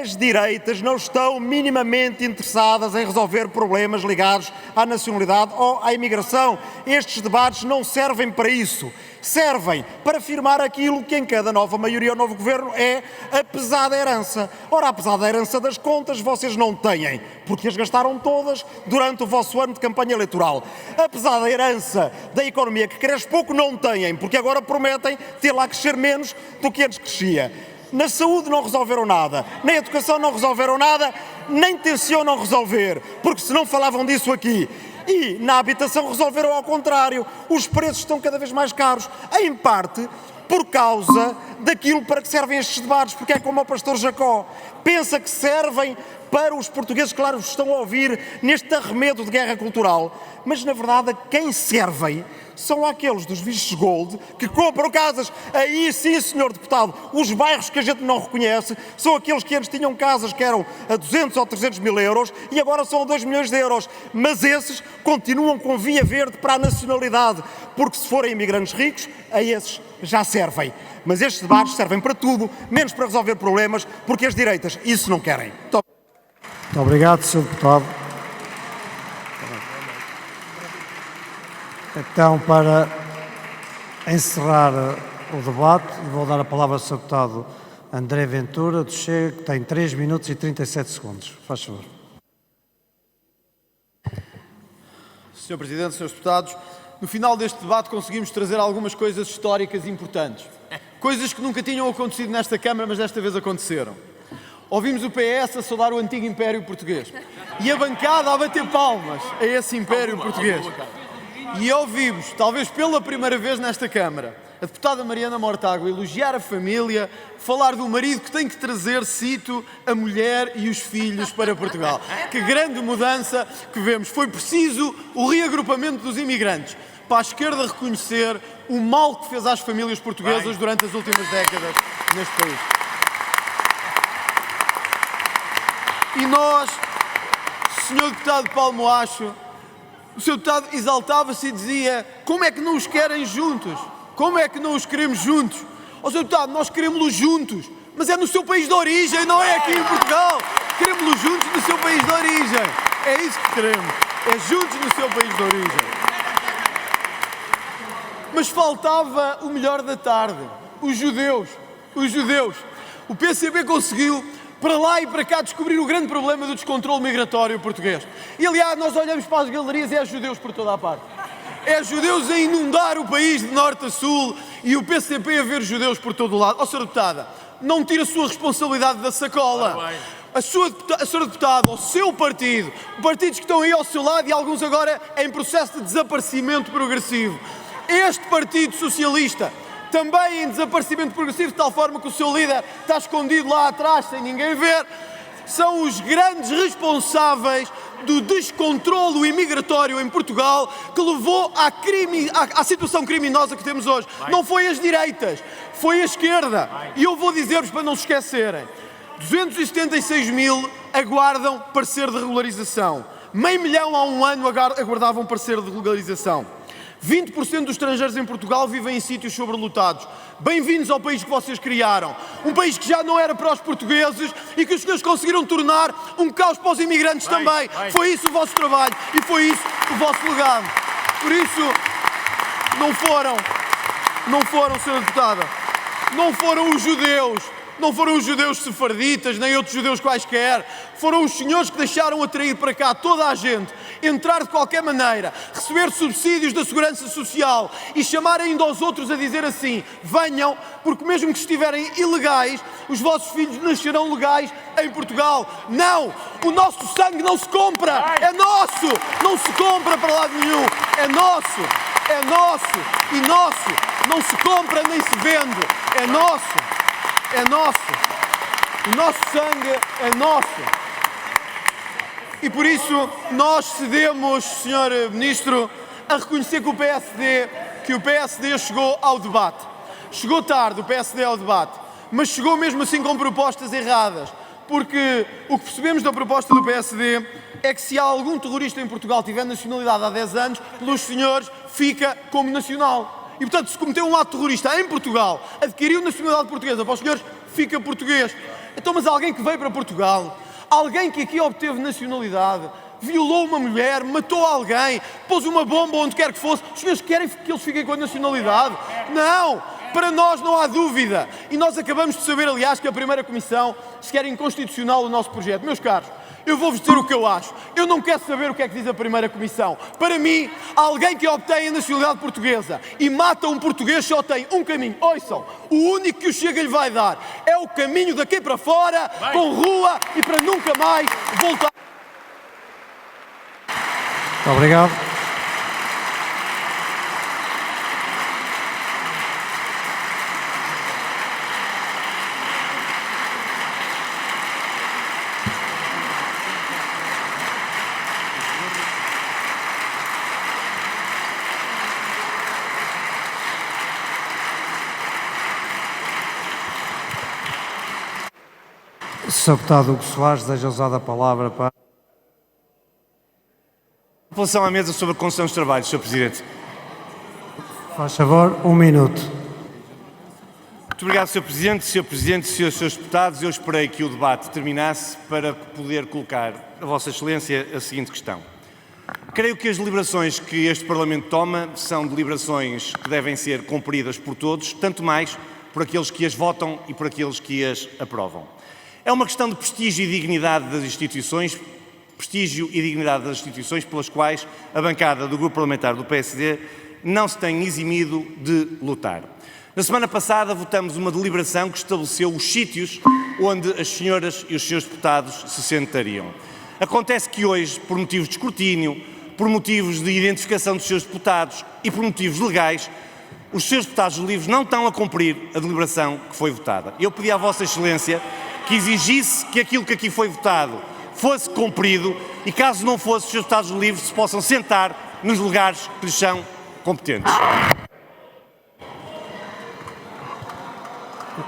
As direitas não estão minimamente interessadas em resolver problemas ligados à nacionalidade ou à imigração. Estes debates não servem para isso. Servem para afirmar aquilo que em cada nova maioria ou novo governo é a pesada herança. Ora, a pesada herança das contas vocês não têm, porque as gastaram todas durante o vosso ano de campanha eleitoral. A pesada herança da economia, que cresce pouco, não têm, porque agora prometem ter lá crescer menos do que antes crescia. Na saúde não resolveram nada, na educação não resolveram nada, nem tencionam resolver, porque se não falavam disso aqui. E na habitação resolveram ao contrário, os preços estão cada vez mais caros, em parte por causa daquilo para que servem estes debates, porque é como o pastor Jacó, pensa que servem para os portugueses, claro, vos estão a ouvir neste arremedo de guerra cultural, mas na verdade a quem servem são aqueles dos vistos gold que compram casas. Aí sim, senhor deputado, os bairros que a gente não reconhece são aqueles que antes tinham casas que eram a 200 ou 300 mil euros e agora são a 2 milhões de euros. Mas esses continuam com via verde para a nacionalidade, porque se forem imigrantes ricos, a esses já servem. Mas estes debates servem para tudo, menos para resolver problemas, porque as direitas isso não querem. Muito obrigado, Sr. Deputado. Então, para encerrar o debate, vou dar a palavra ao Sr. Deputado André Ventura, do Chega, que tem 3 minutos e 37 segundos. Faz favor. Sr. Presidente, Srs. Deputados, no final deste debate conseguimos trazer algumas coisas históricas importantes. Coisas que nunca tinham acontecido nesta Câmara, mas desta vez aconteceram. Ouvimos o PS a saudar o antigo Império Português e a bancada a bater palmas a esse Império Português. E ouvimos, talvez pela primeira vez nesta Câmara, a deputada Mariana Mortágua elogiar a família, falar do marido que tem que trazer, cito, a mulher e os filhos para Portugal. Que grande mudança que vemos. Foi preciso o reagrupamento dos imigrantes para a esquerda reconhecer o mal que fez às famílias portuguesas durante as últimas décadas neste país. E nós, Sr. Deputado Paulo Moacho, o Sr. Deputado exaltava-se e dizia: como é que não os querem juntos? Como é que não os queremos juntos? Ó Sr. Deputado, nós queremos-los juntos, mas é no seu país de origem, não é aqui em Portugal. Queremos-los juntos no seu país de origem. É isso que queremos, é juntos no seu país de origem. Mas faltava o melhor da tarde, os judeus. O PCP conseguiu, para lá e para cá, descobrir o grande problema do descontrole migratório português. E, aliás, nós olhamos para as galerias e há judeus por toda a parte. É judeus a inundar o país de norte a sul e o PCP a ver judeus por todo o lado. Ó, Sra. Deputada, não tire a sua responsabilidade da sacola. A Sra. Deputada, o seu partido, partidos que estão aí ao seu lado e alguns agora em processo de desaparecimento progressivo. Este Partido Socialista, também em desaparecimento progressivo, de tal forma que o seu líder está escondido lá atrás sem ninguém ver, são os grandes responsáveis do descontrolo imigratório em Portugal que levou à situação criminosa que temos hoje. Não foi as direitas, foi a esquerda. E eu vou dizer-vos para não se esquecerem: 276 mil aguardam parecer de regularização. 500 mil há um ano aguardavam parecer de regularização. 20% dos estrangeiros em Portugal vivem em sítios sobrelotados. Bem-vindos ao país que vocês criaram. Um país que já não era para os portugueses e que os senhores conseguiram tornar um caos para os imigrantes também. Foi isso o vosso trabalho e foi isso o vosso legado. Por isso, não foram, Sra. Deputada, não foram os judeus sefarditas, nem outros judeus quaisquer. Foram os senhores que deixaram atrair para cá toda a gente, entrar de qualquer maneira, receber subsídios da Segurança Social e chamar ainda aos outros a dizer assim: venham, porque mesmo que estiverem ilegais, os vossos filhos nascerão legais em Portugal. Não! O nosso sangue não se compra! É nosso! Não se compra para lado nenhum! É nosso! É nosso! E nosso! Não se compra nem se vende! É nosso! É nosso! O nosso sangue é nosso! E por isso nós cedemos, Sr. Ministro, a reconhecer que o PSD chegou ao debate. Chegou tarde o PSD ao debate, mas chegou mesmo assim com propostas erradas. Porque o que percebemos da proposta do PSD é que se há algum terrorista em Portugal tiver nacionalidade há 10 anos, pelos senhores fica como nacional. E portanto, se cometeu um ato terrorista em Portugal, adquiriu nacionalidade portuguesa, para os senhores fica português. Então, mas alguém que veio para Portugal, alguém que aqui obteve nacionalidade, violou uma mulher, matou alguém, pôs uma bomba onde quer que fosse, os senhores querem que eles fiquem com a nacionalidade? Não! Para nós não há dúvida. E nós acabamos de saber, aliás, que a primeira comissão se quer inconstitucional o nosso projeto. Meus caros, eu vou-vos dizer o que eu acho. Eu não quero saber o que é que diz a primeira comissão. Para mim, alguém que obtém a nacionalidade portuguesa e mata um português só tem um caminho. Ouçam, o único que o Chega lhe vai dar é o caminho daqui para fora, com rua e para nunca mais voltar. Muito obrigado. Sr. Deputado Hugo Soares, deseja usar a palavra para... Interpelação à mesa sobre a concessão dos trabalhos, Sr. Presidente. Faz favor, 1 minuto. Muito obrigado, Sr. Presidente. Sr. Presidente, Srs. Deputados, eu esperei que o debate terminasse para poder colocar a Vossa Excelência a seguinte questão. Creio que as deliberações que este Parlamento toma são deliberações que devem ser cumpridas por todos, tanto mais por aqueles que as votam e por aqueles que as aprovam. É uma questão de prestígio e dignidade das instituições, pelas quais a bancada do Grupo Parlamentar do PSD não se tem eximido de lutar. Na semana passada votamos uma deliberação que estabeleceu os sítios onde as senhoras e os senhores deputados se sentariam. Acontece que hoje, por motivos de escrutínio, por motivos de identificação dos seus deputados e por motivos legais, os seus deputados livres não estão a cumprir a deliberação que foi votada. Eu pedi à Vossa Excelência que exigisse que aquilo que aqui foi votado fosse cumprido e, caso não fosse, os seus deputados livres se possam sentar nos lugares que lhes são competentes.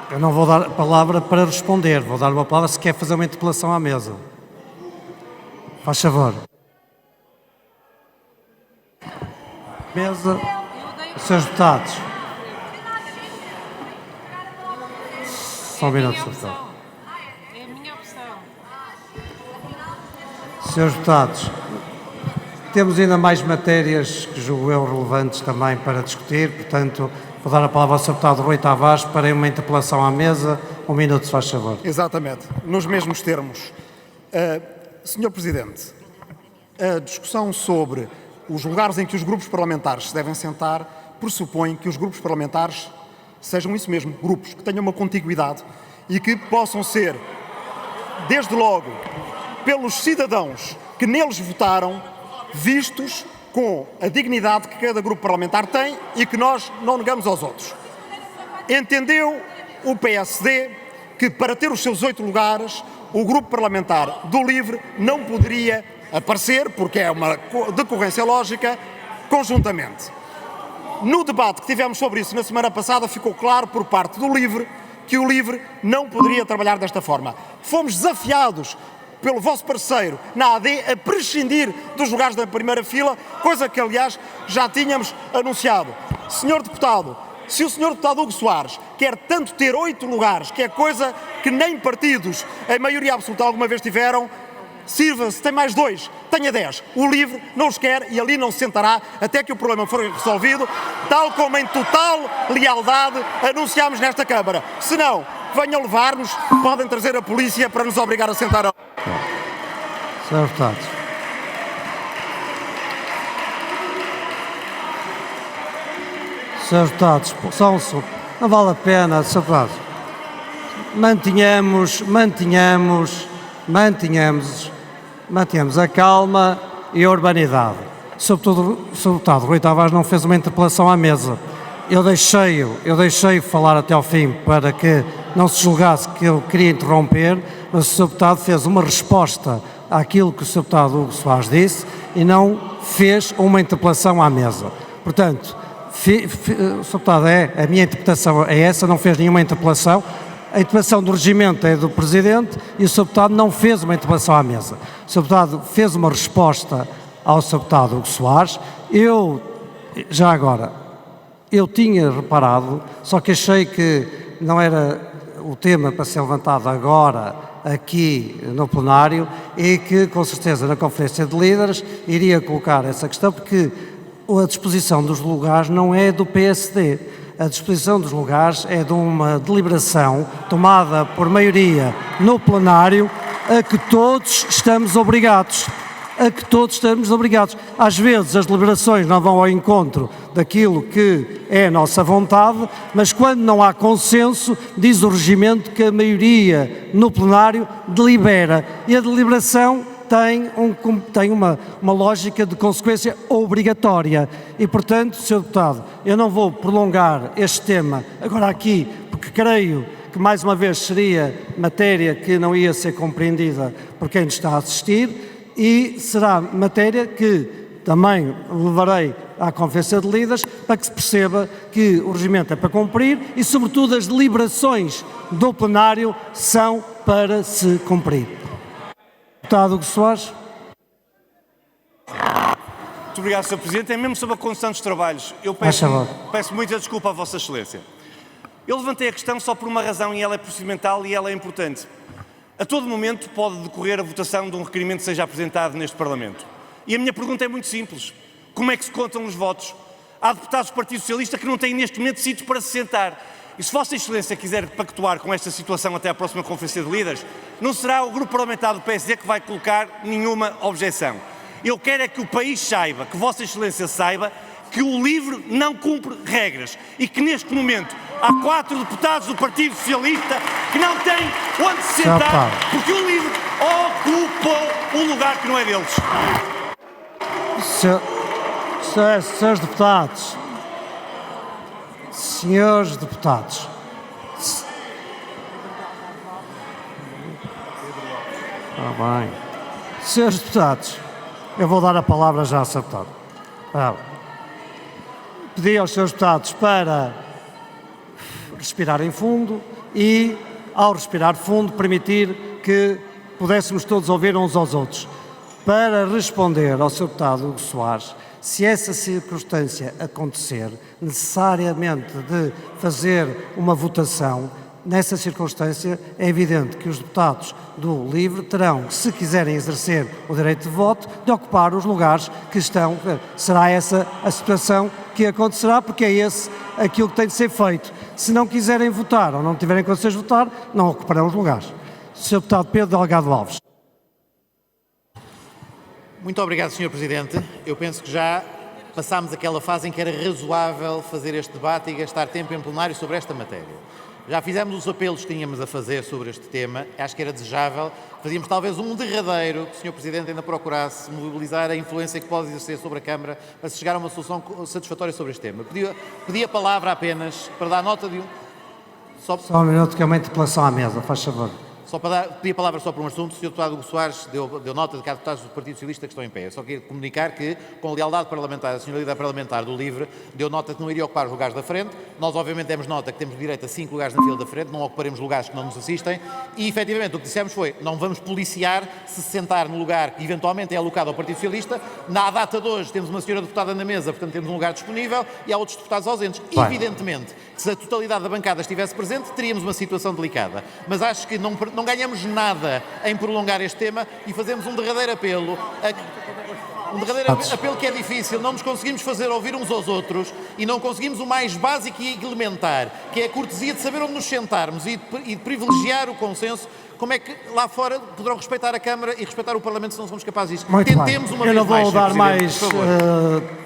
Eu não vou dar a palavra para responder, vou dar uma palavra se quer fazer uma interpelação à mesa. Faz favor. Mesa, Srs. Deputados. Só um minuto, Sr. Deputado. É a minha opção. Srs. Deputados, temos ainda mais matérias que julgo eu relevantes também para discutir, portanto, vou dar a palavra ao Sr. Deputado Rui Tavares para uma interpelação à mesa. 1 minuto, se faz favor. Exatamente, nos mesmos termos. Sr. Presidente, a discussão sobre os lugares em que os grupos parlamentares se devem sentar pressupõe que os grupos parlamentares sejam isso mesmo, grupos que tenham uma contiguidade e que possam ser, desde logo, pelos cidadãos que neles votaram, vistos com a dignidade que cada grupo parlamentar tem e que nós não negamos aos outros. Entendeu o PSD que, para ter os seus 8 lugares, o grupo parlamentar do LIVRE não poderia aparecer, porque é uma decorrência lógica, conjuntamente. No debate que tivemos sobre isso na semana passada, ficou claro por parte do LIVRE que o LIVRE não poderia trabalhar desta forma. Fomos desafiados pelo vosso parceiro na AD a prescindir dos lugares da primeira fila, coisa que, aliás, já tínhamos anunciado. Senhor Deputado, se o Sr. Deputado Hugo Soares quer tanto ter 8 lugares, que é coisa que nem partidos em maioria absoluta alguma vez tiveram, sirva-se, tem mais 2, tenha 10. O LIVRE não os quer e ali não se sentará até que o problema for resolvido, tal como em total lealdade anunciámos nesta Câmara. Se não, venham levar-nos, podem trazer a polícia para nos obrigar a sentar ao... Sr. Deputado. Srs. Deputados, não vale a pena, Sr. Deputado. Mantenhamos a calma e a urbanidade. Sobretudo, o Sr. Deputado Rui Tavares não fez uma interpelação à mesa. Eu deixei falar até ao fim para que não se julgasse que eu queria interromper, mas o Sr. Deputado fez uma resposta àquilo que o Sr. Deputado Hugo Soares disse e não fez uma interpelação à mesa. Portanto, Sr. Deputado, a minha interpretação é essa, não fez nenhuma interpelação. A interpelação do regimento é do Presidente e o Sr. Deputado não fez uma interpelação à mesa. O Sr. Deputado fez uma resposta ao Sr. Deputado Hugo Soares. Eu tinha reparado, só que achei que não era o tema para ser levantado agora aqui no plenário e que, com certeza, na Conferência de Líderes iria colocar essa questão, porque a disposição dos lugares não é do PSD. A disposição dos lugares é de uma deliberação tomada por maioria no plenário a que todos estamos obrigados. Às vezes as deliberações não vão ao encontro daquilo que é a nossa vontade, mas quando não há consenso, diz o regimento que a maioria no plenário delibera. E a deliberação tem uma lógica de consequência obrigatória. E, portanto, Sr. Deputado, eu não vou prolongar este tema agora aqui, porque creio que, mais uma vez, seria matéria que não ia ser compreendida por quem está a assistir e será matéria que também levarei à Conferência de Líderes para que se perceba que o regimento é para cumprir e, sobretudo, as deliberações do plenário são para se cumprir. Deputado Hugo Soares. Muito obrigado, Sr. Presidente. É mesmo sobre a condução dos trabalhos. Eu peço muita desculpa à Vossa Excelência. Eu levantei a questão só por uma razão e ela é procedimental e ela é importante. A todo momento pode decorrer a votação de um requerimento que seja apresentado neste Parlamento. E a minha pergunta é muito simples. Como é que se contam os votos? Há deputados do Partido Socialista que não têm neste momento sítios para se sentar. E se Vossa Excelência quiser pactuar com esta situação até à próxima Conferência de Líderes, não será o Grupo Parlamentar do PSD que vai colocar nenhuma objeção. Eu quero é que o país saiba, que Vossa Excelência saiba, que o LIVRE não cumpre regras e que neste momento há 4 deputados do Partido Socialista que não têm onde se sentar porque o LIVRE ocupou um lugar que não é deles. Senhores deputados, bem. Senhores deputados, eu vou dar a palavra já ao Sr. Deputado. Pedi aos senhores deputados para respirarem fundo e, ao respirar fundo, permitir que pudéssemos todos ouvir uns aos outros. Para responder ao Sr. Deputado Hugo Soares, se essa circunstância acontecer, necessariamente de fazer uma votação, nessa circunstância é evidente que os deputados do LIVRE terão, se quiserem exercer o direito de voto, de ocupar os lugares que estão. Será essa a situação que acontecerá, porque é esse aquilo que tem de ser feito. Se não quiserem votar ou não tiverem condições de votar, não ocuparão os lugares. Sr. Deputado Pedro Delgado Alves. Muito obrigado, Sr. Presidente. Eu penso que já passámos aquela fase em que era razoável fazer este debate e gastar tempo em plenário sobre esta matéria. Já fizemos os apelos que tínhamos a fazer sobre este tema, acho que era desejável. Fazíamos talvez um derradeiro que o Sr. Presidente ainda procurasse mobilizar a influência que pode exercer sobre a Câmara para se chegar a uma solução satisfatória sobre este tema. Pedi a palavra apenas para dar nota de um... Só um minuto, que é uma interpelação à mesa, faz favor. Pedi a palavra só para um assunto. O Sr. Deputado Hugo Soares deu nota de que há deputados do Partido Socialista que estão em pé. Eu só queria comunicar que, com a lealdade parlamentar, a senhora líder parlamentar do LIVRE deu nota que não iria ocupar os lugares da frente. Nós, obviamente, demos nota que temos direito a 5 lugares na fila da frente, não ocuparemos lugares que não nos assistem e, efetivamente, o que dissemos foi não vamos policiar se sentar no lugar que, eventualmente, é alocado ao Partido Socialista. Na data de hoje, temos uma senhora deputada na mesa, portanto, temos um lugar disponível e há outros deputados ausentes. Bem. Evidentemente, se a totalidade da bancada estivesse presente, teríamos uma situação delicada. Mas acho que não ganhamos nada em prolongar este tema e fazemos um derradeiro apelo. Apelo que é difícil, não nos conseguimos fazer ouvir uns aos outros e não conseguimos o mais básico e elementar, que é a cortesia de saber onde nos sentarmos e de privilegiar o consenso. Como é que lá fora poderão respeitar a Câmara e respeitar o Parlamento se não somos capazes disso? Tentemos uma vez mais. Eu não vou dar mais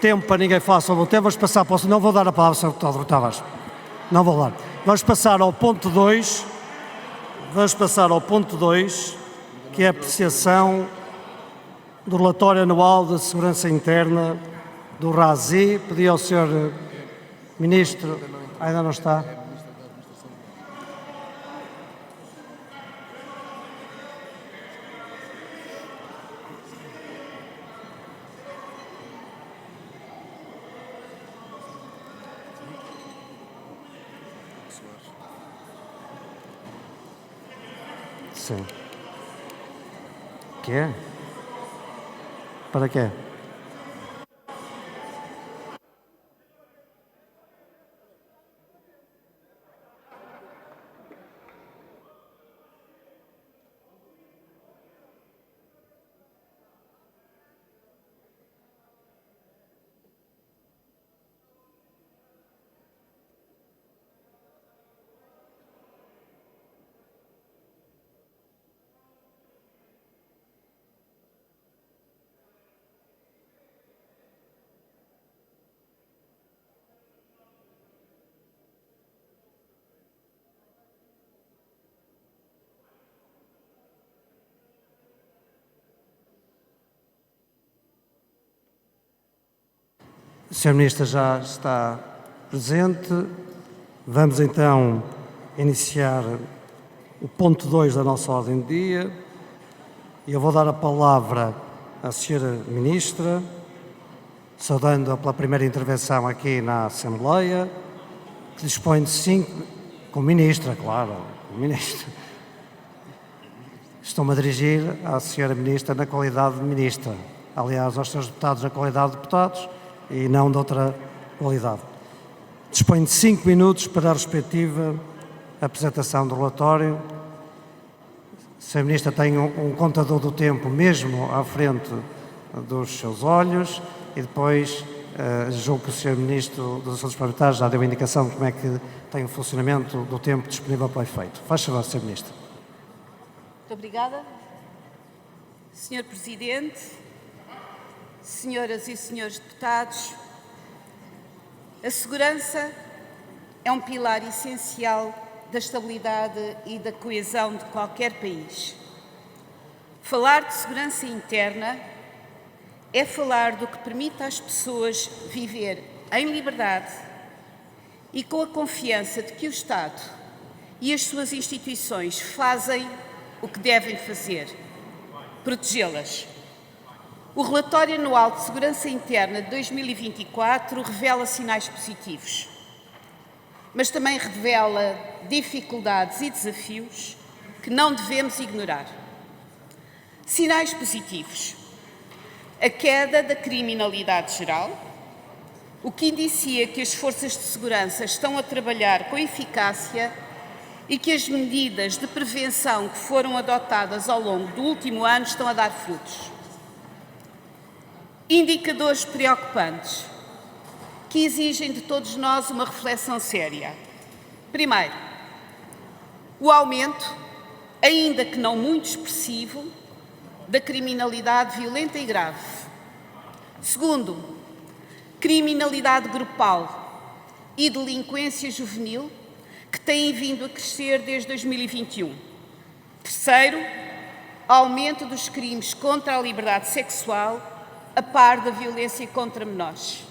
tempo para ninguém falar sobre o tema. Vamos passar para o... Não vou dar a palavra ao Sr. Deputado Tavares. Não vou dar. Vamos passar ao ponto 2. Que é a apreciação do relatório anual da Segurança Interna do RASI. Pedi ao Sr. Ministro... Ainda não está? Sim. Que é? Para quê? O Sr. Ministro já está presente. Vamos então iniciar o ponto 2 da nossa ordem do dia. Eu vou dar a palavra à Sra. Ministra, saudando-a pela primeira intervenção aqui na Assembleia, que dispõe de 5... Com Ministra, claro, com Ministra. Estou-me a dirigir à Sra. Ministra na qualidade de Ministra. Aliás, aos Srs. Deputados na qualidade de deputados e não de outra qualidade. Disponho de 5 minutos para a respectiva apresentação do relatório. A Sra. Ministra tem um contador do tempo mesmo à frente dos seus olhos e depois julgo que o Sr. Ministro dos Assuntos Parlamentares já deu a indicação de como é que tem o funcionamento do tempo disponível para o efeito. Faz favor, Sr. Ministro. Muito obrigada. Sr. Presidente, senhoras e senhores deputados, a segurança é um pilar essencial da estabilidade e da coesão de qualquer país. Falar de segurança interna é falar do que permite às pessoas viver em liberdade e com a confiança de que o Estado e as suas instituições fazem o que devem fazer, protegê-las. O relatório anual de segurança interna de 2024 revela sinais positivos, mas também revela dificuldades e desafios que não devemos ignorar. Sinais positivos: a queda da criminalidade geral, o que indicia que as forças de segurança estão a trabalhar com eficácia e que as medidas de prevenção que foram adotadas ao longo do último ano estão a dar frutos. Indicadores preocupantes que exigem de todos nós uma reflexão séria. Primeiro, o aumento, ainda que não muito expressivo, da criminalidade violenta e grave. Segundo, criminalidade grupal e delinquência juvenil, que têm vindo a crescer desde 2021. Terceiro, aumento dos crimes contra a liberdade sexual, a par da violência contra menores.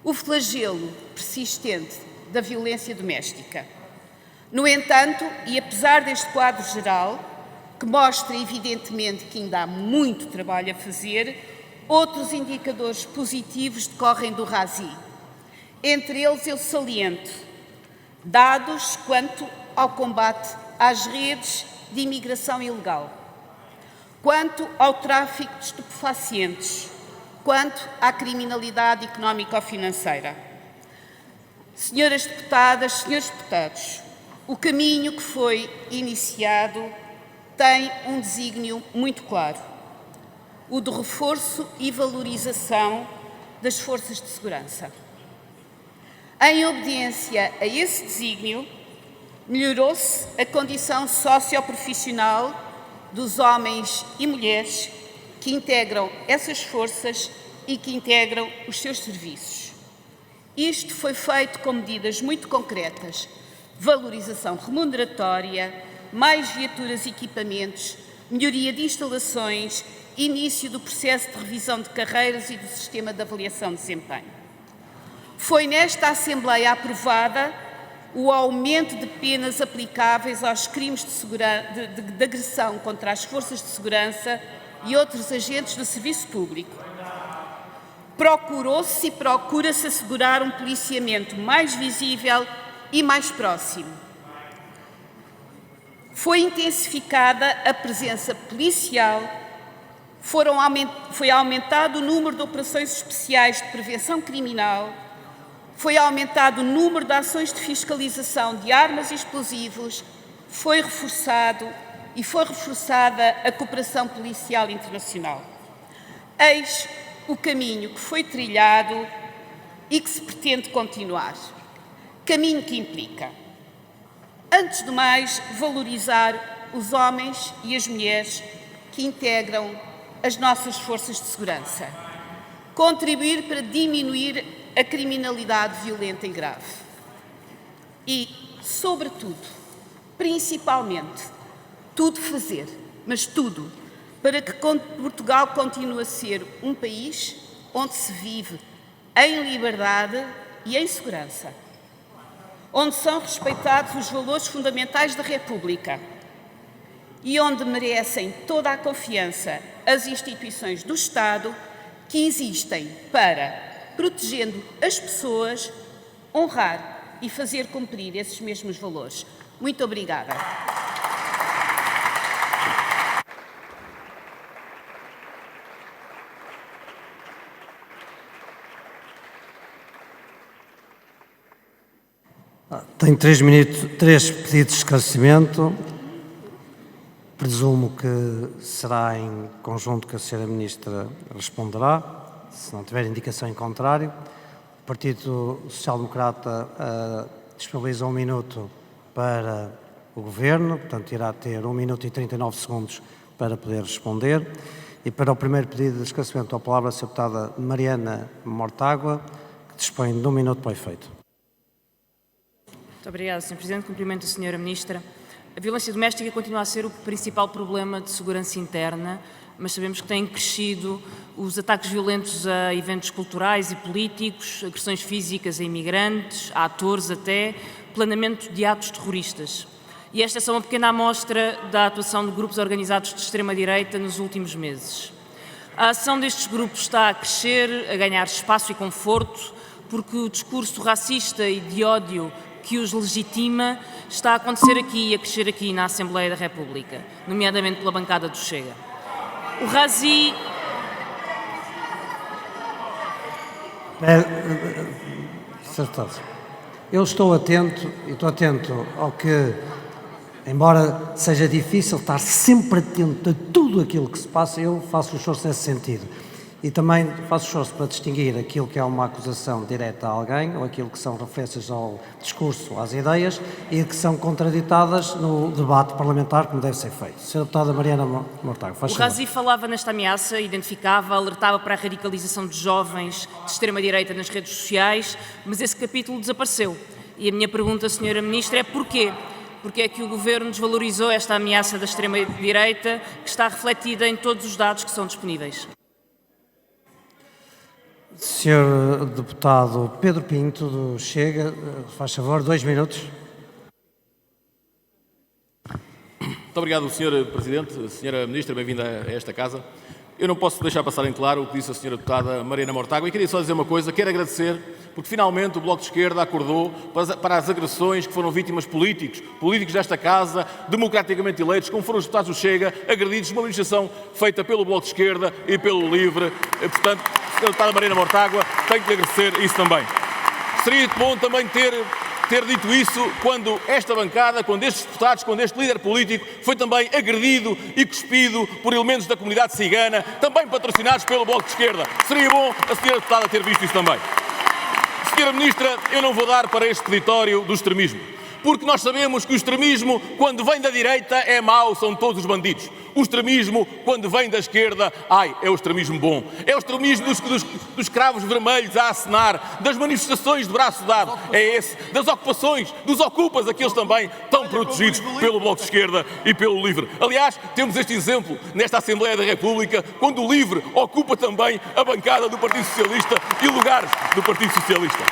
O flagelo persistente da violência doméstica. No entanto, e apesar deste quadro geral, que mostra evidentemente que ainda há muito trabalho a fazer, outros indicadores positivos decorrem do RASI. Entre eles eu saliento dados quanto ao combate às redes de imigração ilegal, quanto ao tráfico de estupefacientes, quanto à criminalidade económico-financeira. Senhoras deputadas, senhores deputados, o caminho que foi iniciado tem um desígnio muito claro: o de reforço e valorização das forças de segurança. Em obediência a esse desígnio, melhorou-se a condição socioprofissional dos homens e mulheres que integram essas forças e que integram os seus serviços. Isto foi feito com medidas muito concretas: valorização remuneratória, mais viaturas e equipamentos, melhoria de instalações, início do processo de revisão de carreiras e do sistema de avaliação de desempenho. Foi nesta Assembleia aprovada o aumento de penas aplicáveis aos crimes de agressão contra as forças de segurança e outros agentes do serviço público. Procurou-se e procura-se assegurar um policiamento mais visível e mais próximo. Foi intensificada a presença policial, foi aumentado o número de operações especiais de prevenção criminal, foi aumentado o número de ações de fiscalização de armas e explosivos, foi reforçada a cooperação policial internacional. Eis o caminho que foi trilhado e que se pretende continuar. Caminho que implica, antes de mais, valorizar os homens e as mulheres que integram as nossas forças de segurança, contribuir para diminuir a criminalidade violenta e grave e, sobretudo, principalmente, tudo fazer, mas tudo, para que Portugal continue a ser um país onde se vive em liberdade e em segurança, onde são respeitados os valores fundamentais da República e onde merecem toda a confiança as instituições do Estado que existem para, protegendo as pessoas, honrar e fazer cumprir esses mesmos valores. Muito obrigada. Tenho 3 pedidos de esclarecimento. Presumo que será em conjunto que a Sra. Ministra responderá, se não tiver indicação em contrário. O Partido Social Democrata disponibiliza 1 minuto para o Governo, portanto irá ter 1 minuto e 39 segundos para poder responder. E para o primeiro pedido de esclarecimento, a palavra a Sra. Deputada Mariana Mortágua, que dispõe de 1 minuto para o efeito. Muito obrigada, Sr. Presidente. Cumprimento a Sra. Ministra. A violência doméstica continua a ser o principal problema de segurança interna, mas sabemos que têm crescido os ataques violentos a eventos culturais e políticos, agressões físicas a imigrantes, a atores até, planeamento de atos terroristas. E esta é só uma pequena amostra da atuação de grupos organizados de extrema-direita nos últimos meses. A ação destes grupos está a crescer, a ganhar espaço e conforto, porque o discurso racista e de ódio que os legitima está a acontecer aqui e a crescer aqui na Assembleia da República, nomeadamente pela bancada do Chega. O Razi... Eu estou atento ao que, embora seja difícil estar sempre atento a tudo aquilo que se passa, eu faço o esforço nesse sentido. E também faço esforço para distinguir aquilo que é uma acusação direta a alguém, ou aquilo que são referências ao discurso, às ideias, e que são contraditadas no debate parlamentar, como deve ser feito. Sra. Deputada Mariana Mortágua, faz favor. O Razi falava nesta ameaça, identificava, alertava para a radicalização de jovens de extrema-direita nas redes sociais, mas esse capítulo desapareceu. E a minha pergunta, Sra. Ministra, é porquê? Porque é que o Governo desvalorizou esta ameaça da extrema-direita, que está refletida em todos os dados que são disponíveis? Sr. Deputado Pedro Pinto, do Chega, faz favor, 2 minutos. Muito obrigado, Sr. Presidente. Sra. Ministra, bem-vinda a esta casa. Eu não posso deixar passar em claro o que disse a Sra. Deputada Mariana Mortágua e queria só dizer uma coisa, quero agradecer, porque finalmente o Bloco de Esquerda acordou para as agressões que foram vítimas políticos desta casa, democraticamente eleitos, como foram os deputados do Chega, agredidos numa manifestação feita pelo Bloco de Esquerda e pelo LIVRE. Portanto, Sra. Deputada Mariana Mortágua, tenho que lhe agradecer isso também. Seria bom também ter dito isso quando esta bancada, quando estes deputados, quando este líder político foi também agredido e cuspido por elementos da comunidade cigana, também patrocinados pelo Bloco de Esquerda. Seria bom a Sra. Deputada ter visto isso também. Sra. Ministra, eu não vou dar para este peditório do extremismo, porque nós sabemos que o extremismo, quando vem da direita, é mau, são todos os bandidos. O extremismo, quando vem da esquerda, é o extremismo bom. É o extremismo dos cravos vermelhos a acenar, das manifestações de braço dado, é esse, das ocupações, dos ocupas, aqueles também tão protegidos pelo Bloco de Esquerda e pelo LIVRE. Aliás, temos este exemplo nesta Assembleia da República, quando o LIVRE ocupa também a bancada do Partido Socialista e lugares do Partido Socialista.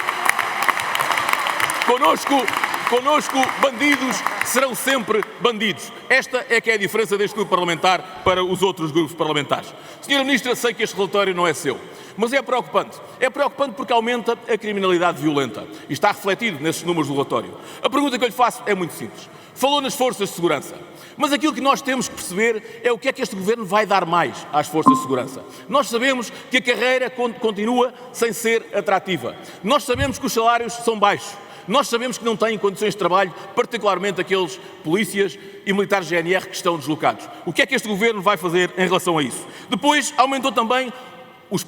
Connosco, bandidos serão sempre bandidos. Esta é que é a diferença deste grupo parlamentar para os outros grupos parlamentares. Sra. Ministra, sei que este relatório não é seu, mas é preocupante. É preocupante porque aumenta a criminalidade violenta e está refletido nesses números do relatório. A pergunta que eu lhe faço é muito simples. Falou nas forças de segurança, mas aquilo que nós temos que perceber é o que é que este Governo vai dar mais às forças de segurança. Nós sabemos que a carreira continua sem ser atrativa. Nós sabemos que os salários são baixos. Nós sabemos que não têm condições de trabalho, particularmente aqueles polícias e militares GNR que estão deslocados. O que é que este Governo vai fazer em relação a isso? Depois, aumentou também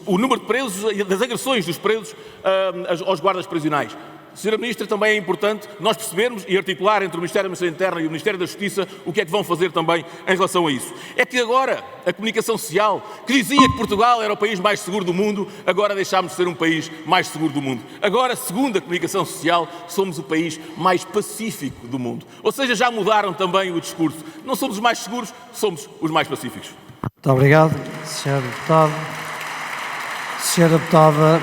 o número de presos e das agressões dos presos aos guardas prisionais. Sra. Ministra, também é importante nós percebermos e articular entre o Ministério da Administração Interna e o Ministério da Justiça o que é que vão fazer também em relação a isso. É que agora a comunicação social, que dizia que Portugal era o país mais seguro do mundo, agora deixámos de ser um país mais seguro do mundo. Agora, segundo a comunicação social, somos o país mais pacífico do mundo. Ou seja, já mudaram também o discurso. Não somos os mais seguros, somos os mais pacíficos. Muito obrigado, Sr. Deputado. Sra. Deputada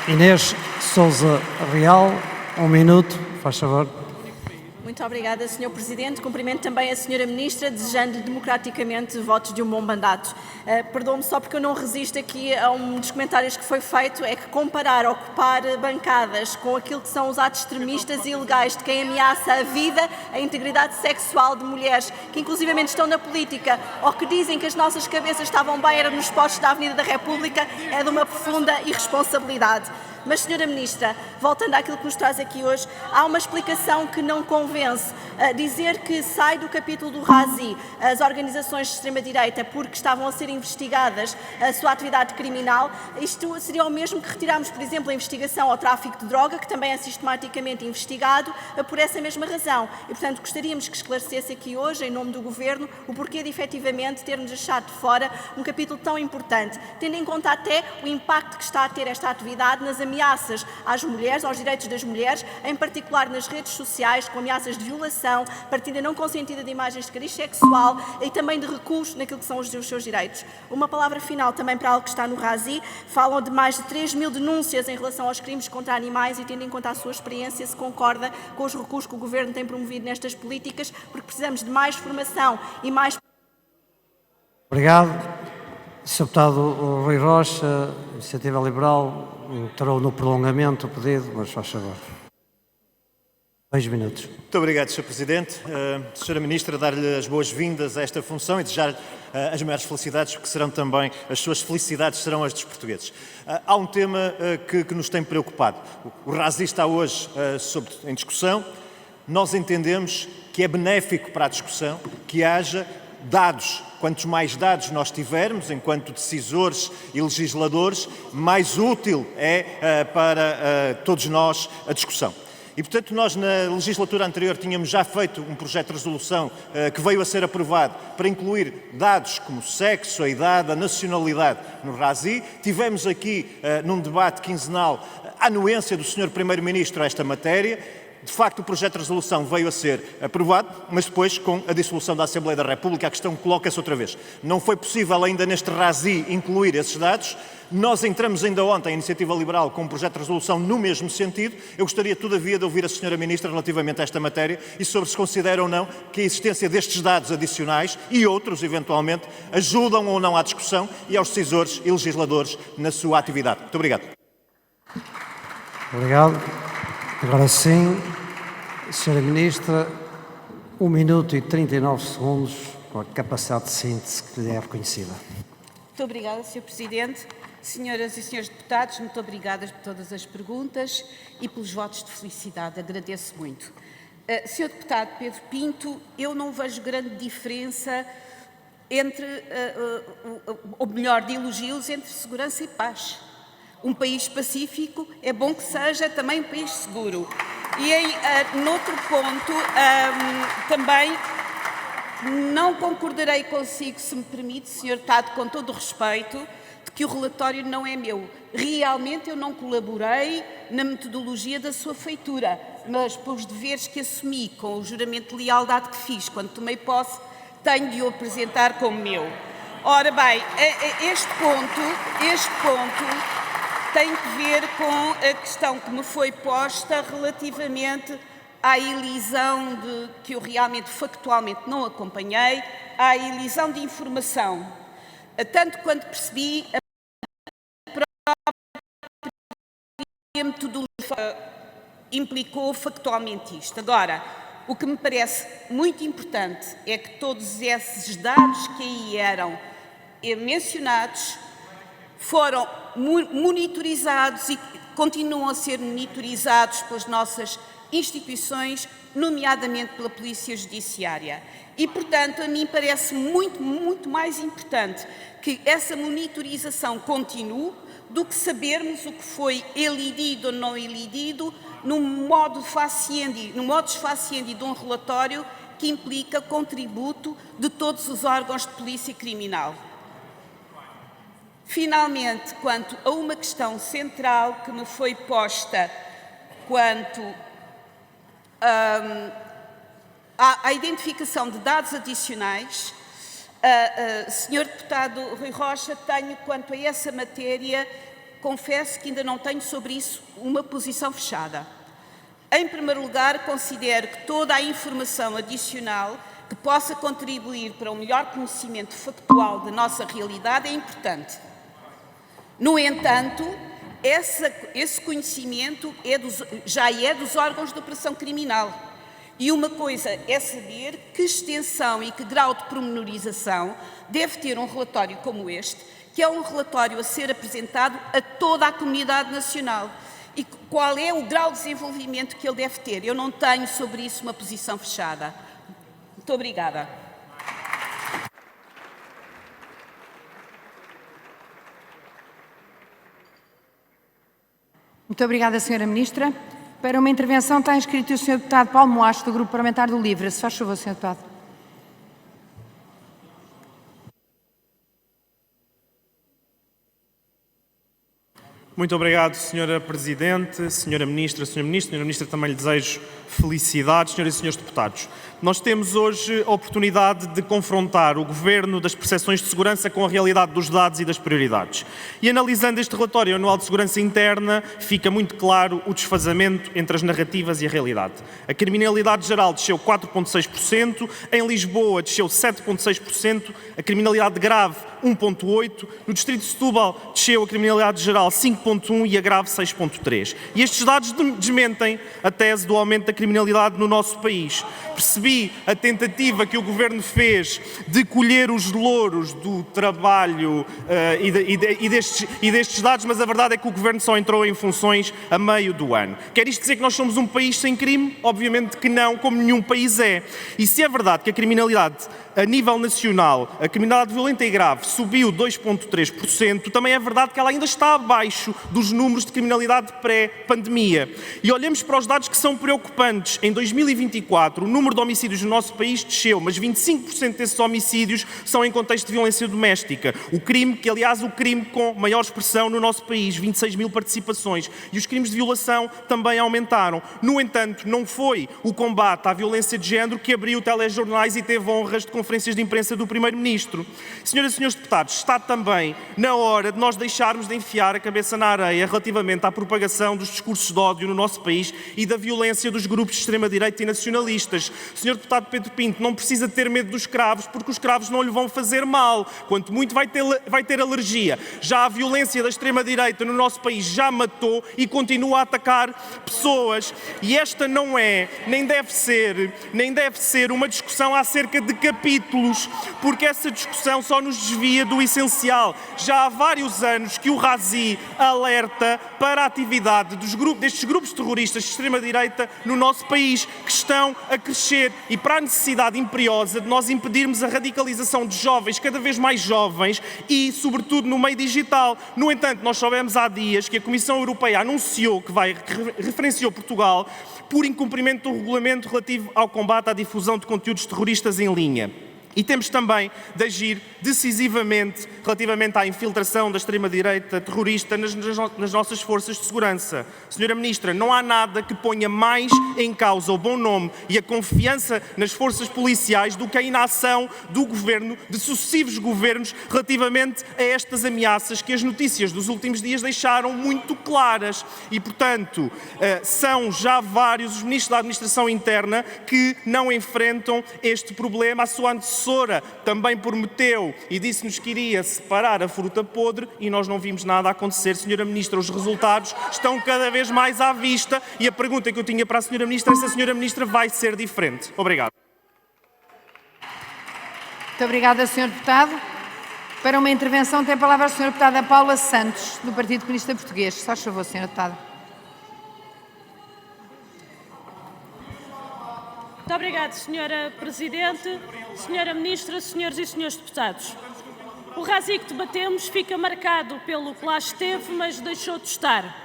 Inês Sousa Real. 1 minuto, faz favor. Muito obrigada, Sr. Presidente. Cumprimento também a Sra. Ministra, desejando democraticamente votos de um bom mandato. Perdoe-me só porque eu não resisto aqui a um dos comentários que foi feito, é que comparar, ocupar bancadas com aquilo que são os atos extremistas e ilegais de quem ameaça a vida, a integridade sexual de mulheres que inclusivamente estão na política ou que dizem que as nossas cabeças estavam bem, era nos postos da Avenida da República, é de uma profunda irresponsabilidade. Mas, Senhora Ministra, voltando àquilo que nos traz aqui hoje, há uma explicação que não convence. Dizer que sai do capítulo do RASI as organizações de extrema-direita porque estavam a ser investigadas a sua atividade criminal, isto seria o mesmo que retirarmos, por exemplo, a investigação ao tráfico de droga, que também é sistematicamente investigado por essa mesma razão. E, portanto, gostaríamos que esclarecesse aqui hoje, em nome do Governo, o porquê de, efetivamente, termos deixado de fora um capítulo tão importante, tendo em conta até o impacto que está a ter esta atividade nas ameaças às mulheres, aos direitos das mulheres, em particular nas redes sociais, com ameaças de violação, partilha não consentida de imagens de cariz sexual e também de recurso naquilo que são os seus direitos. Uma palavra final também para algo que está no RASI. Falam de mais de 3.000 denúncias em relação aos crimes contra animais e, tendo em conta a sua experiência, se concorda com os recursos que o Governo tem promovido nestas políticas, porque precisamos de mais formação e mais... Obrigado. Sr. Deputado Rui Rocha, Iniciativa Liberal, entrou no prolongamento o pedido, mas faz favor. 2 minutos. Muito obrigado, Sr. Presidente. Sra. Ministra, dar-lhe as boas-vindas a esta função e desejar as maiores felicidades, porque serão também, as suas felicidades serão as dos portugueses. Há um tema que nos tem preocupado. O RASI está hoje em discussão. Nós entendemos que é benéfico para a discussão que haja dados. Quantos mais dados nós tivermos, enquanto decisores e legisladores, mais útil é para todos nós a discussão. E, portanto, nós na legislatura anterior tínhamos já feito um projeto de resolução que veio a ser aprovado para incluir dados como sexo, a idade, a nacionalidade no RASI. Tivemos aqui, num debate quinzenal, a anuência do Sr. Primeiro-Ministro a esta matéria. De facto, o projeto de resolução veio a ser aprovado, mas depois, com a dissolução da Assembleia da República, a questão coloca-se outra vez. Não foi possível ainda neste RASI incluir esses dados. Nós entramos ainda ontem, a Iniciativa Liberal, com um projeto de resolução no mesmo sentido. Eu gostaria, todavia, de ouvir a Sra. Ministra relativamente a esta matéria e sobre se considera ou não que a existência destes dados adicionais e outros, eventualmente, ajudam ou não à discussão e aos decisores e legisladores na sua atividade. Muito obrigado. Obrigado. Agora sim, Sra. Ministra, 1 minuto e 39 segundos, com a capacidade de síntese que lhe é reconhecida. Muito obrigada, Sr. Presidente. Senhoras e senhores deputados, muito obrigada por todas as perguntas e pelos votos de felicidade. Agradeço muito. Sr. Deputado Pedro Pinto, eu não vejo grande diferença entre, ou melhor, de elogios entre segurança e paz. Um país pacífico é bom que seja também um país seguro. E, noutro ponto, também não concordarei consigo, se me permite, Sr. Deputado, com todo o respeito, de que o relatório não é meu. Realmente eu não colaborei na metodologia da sua feitura, mas pelos deveres que assumi, com o juramento de lealdade que fiz quando tomei posse, tenho de o apresentar como meu. Ora bem, este ponto tem que ver com a questão que me foi posta relativamente à elisão que eu realmente factualmente não acompanhei, à elisão de informação. Tanto quanto percebi, a própria metodologia implicou factualmente isto. Agora, o que me parece muito importante é que todos esses dados que aí eram mencionados foram monitorizados e continuam a ser monitorizados pelas nossas instituições, nomeadamente pela Polícia Judiciária. E, portanto, a mim parece muito mais importante que essa monitorização continue do que sabermos o que foi elidido ou não elidido no modus faciendi de um relatório que implica contributo de todos os órgãos de polícia criminal. Finalmente, quanto a uma questão central que me foi posta quanto à identificação de dados adicionais, Sr. Deputado Rui Rocha, tenho quanto a essa matéria, confesso que ainda não tenho sobre isso uma posição fechada. Em primeiro lugar, considero que toda a informação adicional que possa contribuir para um melhor conhecimento factual da nossa realidade é importante. No entanto, esse conhecimento já é dos órgãos de operação criminal. E uma coisa é saber que extensão e que grau de pormenorização deve ter um relatório como este, que é um relatório a ser apresentado a toda a comunidade nacional. e qual é o grau de desenvolvimento que ele deve ter. Eu não tenho sobre isso uma posição fechada. Muito obrigada. Muito obrigada, Sra. Ministra. Para uma intervenção está inscrito o Sr. Deputado Paulo Moacho, do Grupo Parlamentar do LIVRE. Se faz favor, Sr. Deputado. Muito obrigado, Sra. Presidente, Sra. Ministra, Sr. Ministro. Sra. Ministra, também lhe desejo felicidades, Sras. e Srs. Deputados. Nós temos hoje a oportunidade de confrontar o Governo das percepções de segurança com a realidade dos dados e das prioridades. E analisando este relatório anual de segurança interna, fica muito claro o desfazamento entre as narrativas e a realidade. A criminalidade geral desceu 4,6%, em Lisboa desceu 7,6%, a criminalidade grave 1,8%, no Distrito de Setúbal desceu a criminalidade geral 5,1% e a grave 6,3%. E estes dados desmentem a tese do aumento da criminalidade no nosso país. Percebi a tentativa que o Governo fez de colher os louros do trabalho e destes dados, mas a verdade é que o Governo só entrou em funções a meio do ano. Quer isto dizer que nós somos um país sem crime? Obviamente que não, como nenhum país é. E se é verdade que a criminalidade a nível nacional, a criminalidade violenta e grave subiu 2,3%, também é verdade que ela ainda está abaixo dos números de criminalidade pré-pandemia. E olhamos para os dados que são preocupantes. Em 2024, o número de homicídios no nosso país desceu, mas 25% desses homicídios são em contexto de violência doméstica. O crime com maior expressão no nosso país, 26 mil participações. E os crimes de violação também aumentaram. No entanto, não foi o combate à violência de género que abriu telejornais e teve honras de conferências de imprensa do Primeiro-Ministro. Senhoras e senhores deputados, está também na hora de nós deixarmos de enfiar a cabeça na areia relativamente à propagação dos discursos de ódio no nosso país e da violência dos grupos de extrema-direita e nacionalistas. Senhor deputado Pedro Pinto, não precisa ter medo dos cravos, porque os cravos não lhe vão fazer mal. Quanto muito vai ter alergia. Já a violência da extrema-direita no nosso país já matou e continua a atacar pessoas. E esta não é, nem deve ser uma discussão acerca de capítulos, porque essa discussão só nos desvia do essencial. Já há vários anos que o Razi alerta para a atividade destes grupos terroristas de extrema-direita no nosso país, que estão a crescer, e para a necessidade imperiosa de nós impedirmos a radicalização de jovens, cada vez mais jovens, e sobretudo no meio digital. No entanto, nós soubemos há dias que a Comissão Europeia anunciou que referenciou Portugal por incumprimento do regulamento relativo ao combate à difusão de conteúdos terroristas em linha. E temos também de agir decisivamente relativamente à infiltração da extrema-direita terrorista nas nossas forças de segurança. Senhora Ministra, não há nada que ponha mais em causa o bom nome e a confiança nas forças policiais do que a inação do Governo, de sucessivos governos, relativamente a estas ameaças que as notícias dos últimos dias deixaram muito claras. E, portanto, são já vários os ministros da Administração Interna que não enfrentam este problema. A sua antecessora também prometeu e disse-nos que iria separar a fruta podre e nós não vimos nada acontecer. Senhora Ministra, os resultados estão cada vez mais à vista e a pergunta que eu tinha para a Senhora Ministra é se a Senhora Ministra vai ser diferente. Obrigado. Muito obrigada, Sr. Deputado. Para uma intervenção tem a palavra a Sra. Deputada Paula Santos, do Partido Comunista Português. Se faz favor, Sra. Deputada. Muito obrigada, Sra. Presidente, Sra. Ministra, Sras. e Srs. Deputados. O Razi que debatemos fica marcado pelo que lá esteve, mas deixou de estar.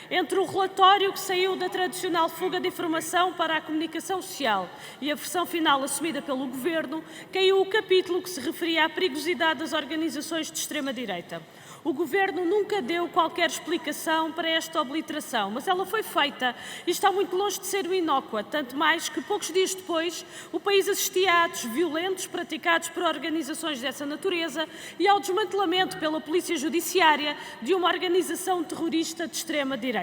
Entre o relatório que saiu da tradicional fuga de informação para a comunicação social e a versão final assumida pelo Governo, caiu o capítulo que se referia à perigosidade das organizações de extrema-direita. O Governo nunca deu qualquer explicação para esta obliteração, mas ela foi feita e está muito longe de ser inócua, tanto mais que poucos dias depois o país assistia a atos violentos praticados por organizações dessa natureza e ao desmantelamento pela Polícia Judiciária de uma organização terrorista de extrema-direita.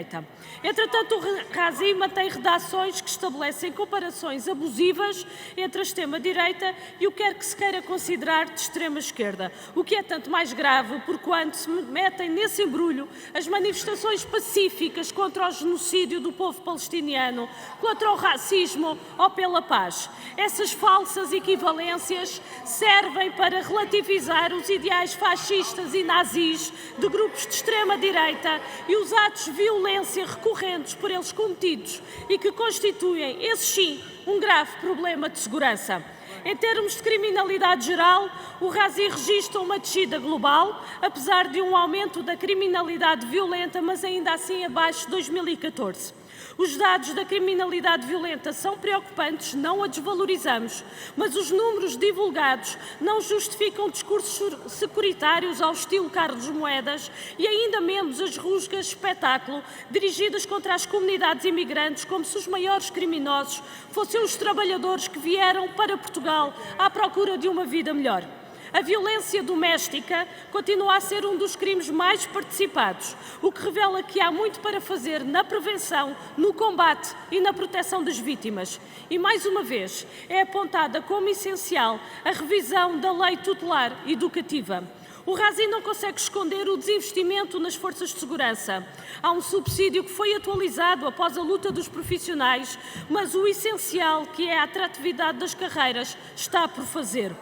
Entretanto, o Razi mantém redações que estabelecem comparações abusivas entre a extrema-direita e o que quer que se queira considerar de extrema-esquerda, o que é tanto mais grave por quanto se metem nesse embrulho as manifestações pacíficas contra o genocídio do povo palestiniano, contra o racismo ou pela paz. Essas falsas equivalências servem para relativizar os ideais fascistas e nazis de grupos de extrema-direita e os atos violentos violência recorrentes por eles cometidos e que constituem, esses sim, um grave problema de segurança. Em termos de criminalidade geral, o RASI registra uma descida global, apesar de um aumento da criminalidade violenta, mas ainda assim abaixo de 2014. Os dados da criminalidade violenta são preocupantes, não a desvalorizamos, mas os números divulgados não justificam discursos securitários ao estilo Carlos Moedas e ainda menos as rusgas de espetáculo dirigidas contra as comunidades imigrantes, como se os maiores criminosos fossem os trabalhadores que vieram para Portugal à procura de uma vida melhor. A violência doméstica continua a ser um dos crimes mais participados, o que revela que há muito para fazer na prevenção, no combate e na proteção das vítimas. E, mais uma vez, é apontada como essencial a revisão da lei tutelar educativa. O RASI não consegue esconder o desinvestimento nas forças de segurança. Há um subsídio que foi atualizado após a luta dos profissionais, mas o essencial, que é a atratividade das carreiras, está por fazer.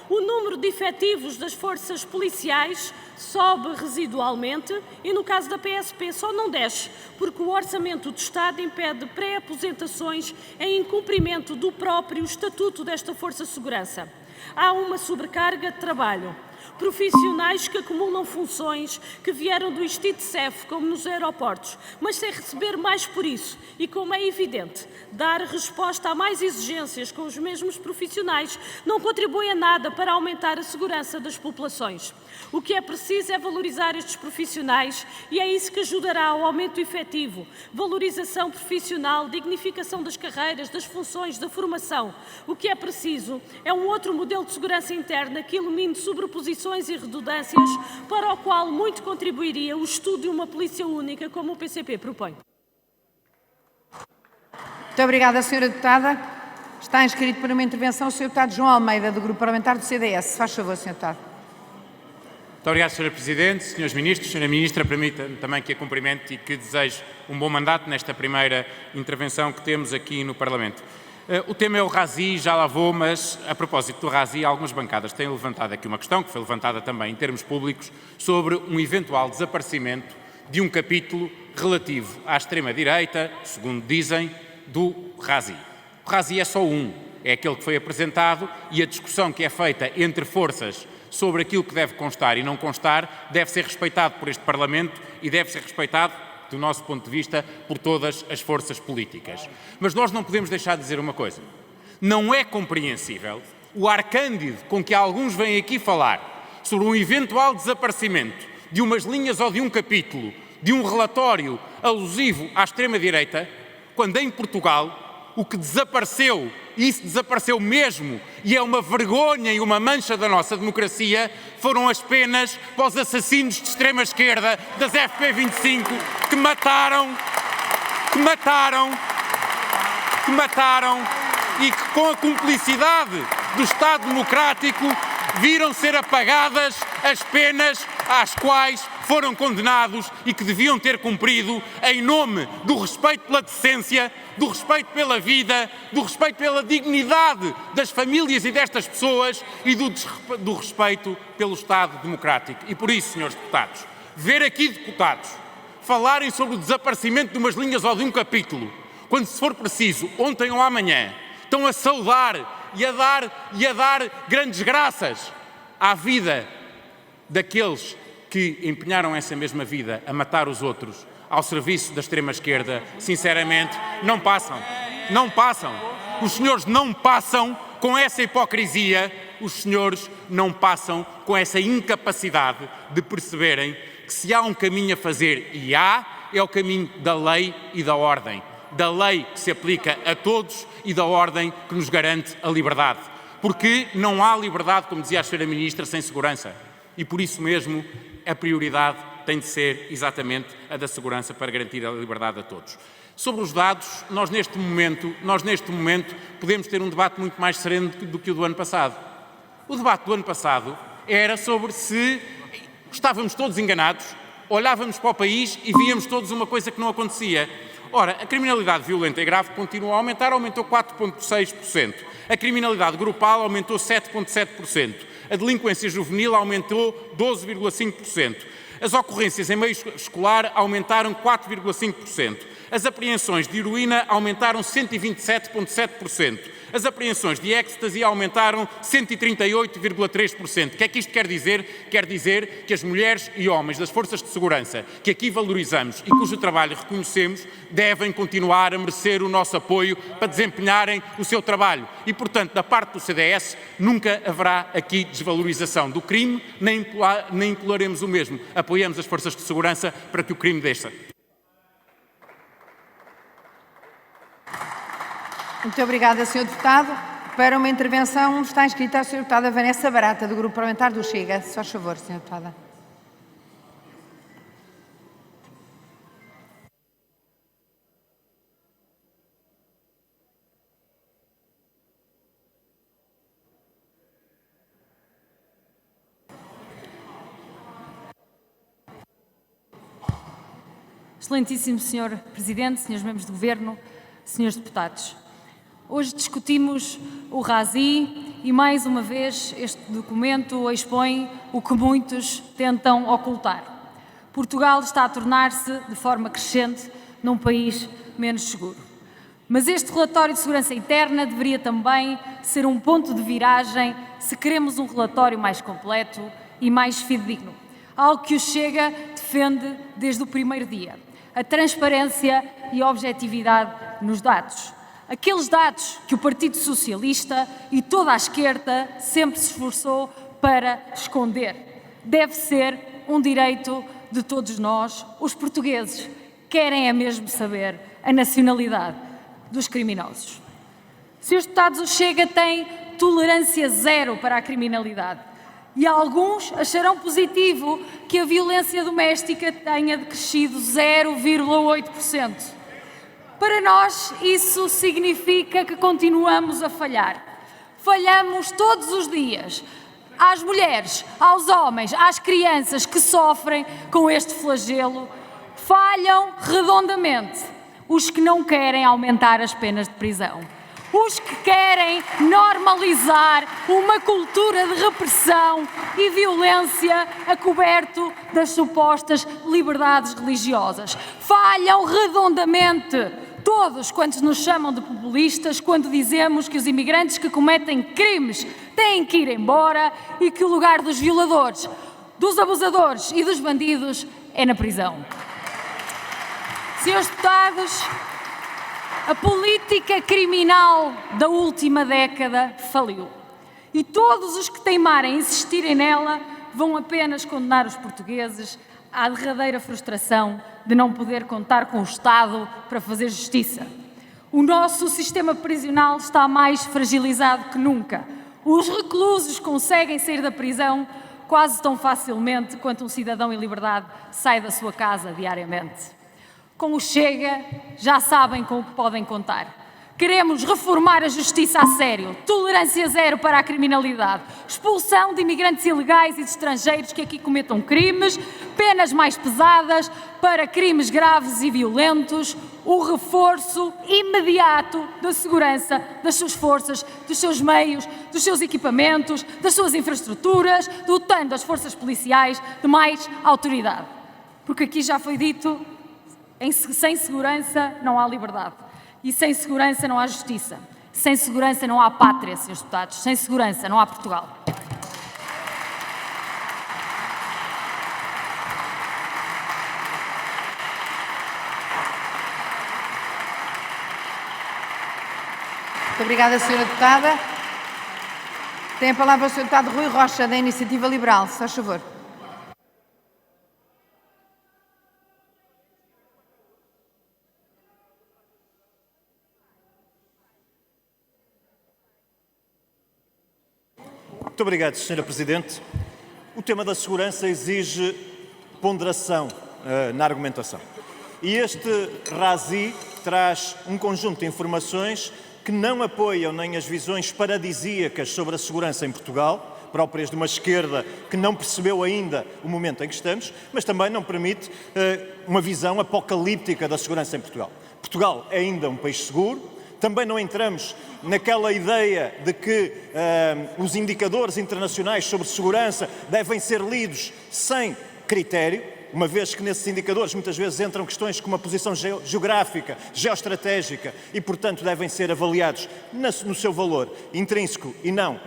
O número de efetivos das forças policiais sobe residualmente e, no caso da PSP, só não desce, porque o Orçamento do Estado impede pré-aposentações em incumprimento do próprio Estatuto desta Força de Segurança. Há uma sobrecarga de trabalho. Profissionais que acumulam funções que vieram do ISTIT-CEF, como nos aeroportos, mas sem receber mais por isso. E, como é evidente, dar resposta a mais exigências com os mesmos profissionais não contribui a nada para aumentar a segurança das populações. O que é preciso é valorizar estes profissionais e é isso que ajudará ao aumento efetivo, valorização profissional, dignificação das carreiras, das funções, da formação. O que é preciso é um outro modelo de segurança interna que elimine sobreposições e redundâncias, para o qual muito contribuiria o estudo de uma polícia única, como o PCP propõe. Muito obrigada, Sra. Deputada. Está inscrito para uma intervenção o Sr. Deputado João Almeida, do Grupo Parlamentar do CDS. Faz favor, Sr. Deputado. Muito obrigado, Sra. Presidente, Srs. Ministros, Sra. Ministra, permita-me também que a cumprimente e que desejo um bom mandato nesta primeira intervenção que temos aqui no Parlamento. O tema é o RASI, já lá vou, mas a propósito do RASI, algumas bancadas têm levantado aqui uma questão, que foi levantada também em termos públicos, sobre um eventual desaparecimento de um capítulo relativo à extrema-direita, segundo dizem, do RASI. O RASI é só um, é aquele que foi apresentado e a discussão que é feita entre forças sobre aquilo que deve constar e não constar deve ser respeitado por este Parlamento e deve ser respeitado, do nosso ponto de vista, por todas as forças políticas. Mas nós não podemos deixar de dizer uma coisa. Não é compreensível o ar cândido com que alguns vêm aqui falar sobre um eventual desaparecimento de umas linhas ou de um capítulo, de um relatório alusivo à extrema-direita, quando em Portugal o que desapareceu, e isso desapareceu mesmo, e é uma vergonha e uma mancha da nossa democracia, foram as penas para os assassinos de extrema-esquerda das FP25 que mataram e que com a cumplicidade do Estado Democrático viram ser apagadas as penas às quais foram condenados e que deviam ter cumprido em nome do respeito pela decência, do respeito pela vida, do respeito pela dignidade das famílias e destas pessoas e do respeito pelo Estado Democrático. E por isso, senhores deputados, ver aqui deputados falarem sobre o desaparecimento de umas linhas ou de um capítulo, quando se for preciso, ontem ou amanhã, estão a saudar e a dar grandes graças à vida daqueles que empenharam essa mesma vida a matar os outros ao serviço da extrema-esquerda, sinceramente, não passam. Os senhores não passam com essa hipocrisia, os senhores não passam com essa incapacidade de perceberem que se há um caminho a fazer, e é o caminho da lei e da ordem. Da lei que se aplica a todos e da ordem que nos garante a liberdade. Porque não há liberdade, como dizia a Sra. Ministra, sem segurança. E por isso mesmo a prioridade tem de ser exatamente a da segurança para garantir a liberdade a todos. Sobre os dados, nós neste momento podemos ter um debate muito mais sereno do que o do ano passado. O debate do ano passado era sobre se estávamos todos enganados, olhávamos para o país e víamos todos uma coisa que não acontecia. Ora, a criminalidade violenta e grave continua a aumentar, aumentou 4,6%. A criminalidade grupal aumentou 7,7%. A delinquência juvenil aumentou 12,5%. As ocorrências em meio escolar aumentaram 4,5%. As apreensões de heroína aumentaram 127,7%. As apreensões de êxtase aumentaram 138,3%. O que é que isto quer dizer? Quer dizer que as mulheres e homens das forças de segurança, que aqui valorizamos e cujo trabalho reconhecemos, devem continuar a merecer o nosso apoio para desempenharem o seu trabalho. E, portanto, da parte do CDS, nunca haverá aqui desvalorização do crime, nem imploraremos o mesmo. Apoiamos as forças de segurança para que o crime deixe. Muito obrigada, Sr. Deputado. Para uma intervenção está inscrita a Sra. Deputada Vanessa Barata, do Grupo Parlamentar do Chega. Só favor, Sra. Deputada. Excelentíssimo Sr. Presidente, Srs. Membros do Governo, Srs. Deputados. Hoje discutimos o RASI e, mais uma vez, este documento expõe o que muitos tentam ocultar. Portugal está a tornar-se, de forma crescente, num país menos seguro. Mas este relatório de segurança interna deveria também ser um ponto de viragem se queremos um relatório mais completo e mais fidedigno. Algo que o Chega defende desde o primeiro dia. A transparência e a objetividade nos dados. Aqueles dados que o Partido Socialista e toda a esquerda sempre se esforçou para esconder. Deve ser um direito de todos nós, os portugueses. Querem é mesmo saber a nacionalidade dos criminosos. Srs. Deputados, o Chega tem tolerância zero para a criminalidade. E alguns acharão positivo que a violência doméstica tenha decrescido 0,8%. Para nós, isso significa que continuamos a falhar. Falhamos todos os dias. Às mulheres, aos homens, às crianças que sofrem com este flagelo, falham redondamente os que não querem aumentar as penas de prisão. Os que querem normalizar uma cultura de repressão e violência a coberto das supostas liberdades religiosas. Falham redondamente todos quantos nos chamam de populistas quando dizemos que os imigrantes que cometem crimes têm que ir embora e que o lugar dos violadores, dos abusadores e dos bandidos é na prisão. Senhores deputados, a política criminal da última década faliu. E todos os que teimarem insistirem nela vão apenas condenar os portugueses à derradeira frustração de não poder contar com o Estado para fazer justiça. O nosso sistema prisional está mais fragilizado que nunca. Os reclusos conseguem sair da prisão quase tão facilmente quanto um cidadão em liberdade sai da sua casa diariamente. Com o Chega, já sabem com o que podem contar. Queremos reformar a justiça a sério, tolerância zero para a criminalidade, expulsão de imigrantes ilegais e de estrangeiros que aqui cometam crimes, penas mais pesadas para crimes graves e violentos, o reforço imediato da segurança das suas forças, dos seus meios, dos seus equipamentos, das suas infraestruturas, dotando as forças policiais de mais autoridade. Porque aqui já foi dito, sem segurança não há liberdade. E sem segurança não há justiça. Sem segurança não há pátria, Srs. Deputados. Sem segurança não há Portugal. Muito obrigada, Sra. Deputada. Tem a palavra o Sr. Deputado Rui Rocha, da Iniciativa Liberal. Se faz favor. Muito obrigado, Sra. Presidente. O tema da segurança exige ponderação na argumentação. E este RASI traz um conjunto de informações que não apoiam nem as visões paradisíacas sobre a segurança em Portugal, próprias de uma esquerda que não percebeu ainda o momento em que estamos, mas também não permite uma visão apocalíptica da segurança em Portugal. Portugal é ainda um país seguro. Também não entramos naquela ideia de que os indicadores internacionais sobre segurança devem ser lidos sem critério, uma vez que nesses indicadores muitas vezes entram questões como a posição geográfica, geoestratégica e, portanto, devem ser avaliados no seu valor intrínseco e não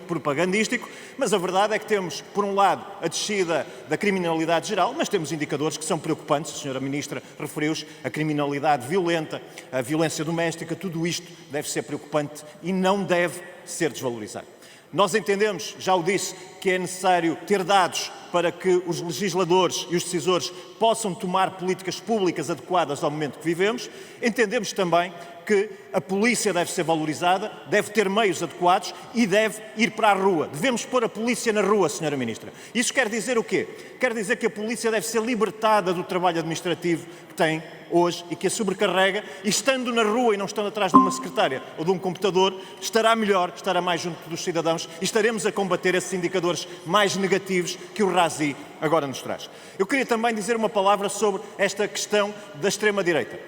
propagandístico, mas a verdade é que temos, por um lado, a descida da criminalidade geral, mas temos indicadores que são preocupantes, a Sra. Ministra referiu-os, a criminalidade violenta, a violência doméstica, tudo isto deve ser preocupante e não deve ser desvalorizado. Nós entendemos, já o disse, que é necessário ter dados para que os legisladores e os decisores possam tomar políticas públicas adequadas ao momento que vivemos. Entendemos também que a polícia deve ser valorizada, deve ter meios adequados e deve ir para a rua. Devemos pôr a polícia na rua, Sra. Ministra. Isso quer dizer o quê? Quer dizer que a polícia deve ser libertada do trabalho administrativo que tem hoje e que a sobrecarrega, e estando na rua e não estando atrás de uma secretária ou de um computador, estará melhor, estará mais junto dos cidadãos e estaremos a combater esses indicadores mais negativos que o RASI agora nos traz. Eu queria também dizer uma palavra sobre esta questão da extrema-direita.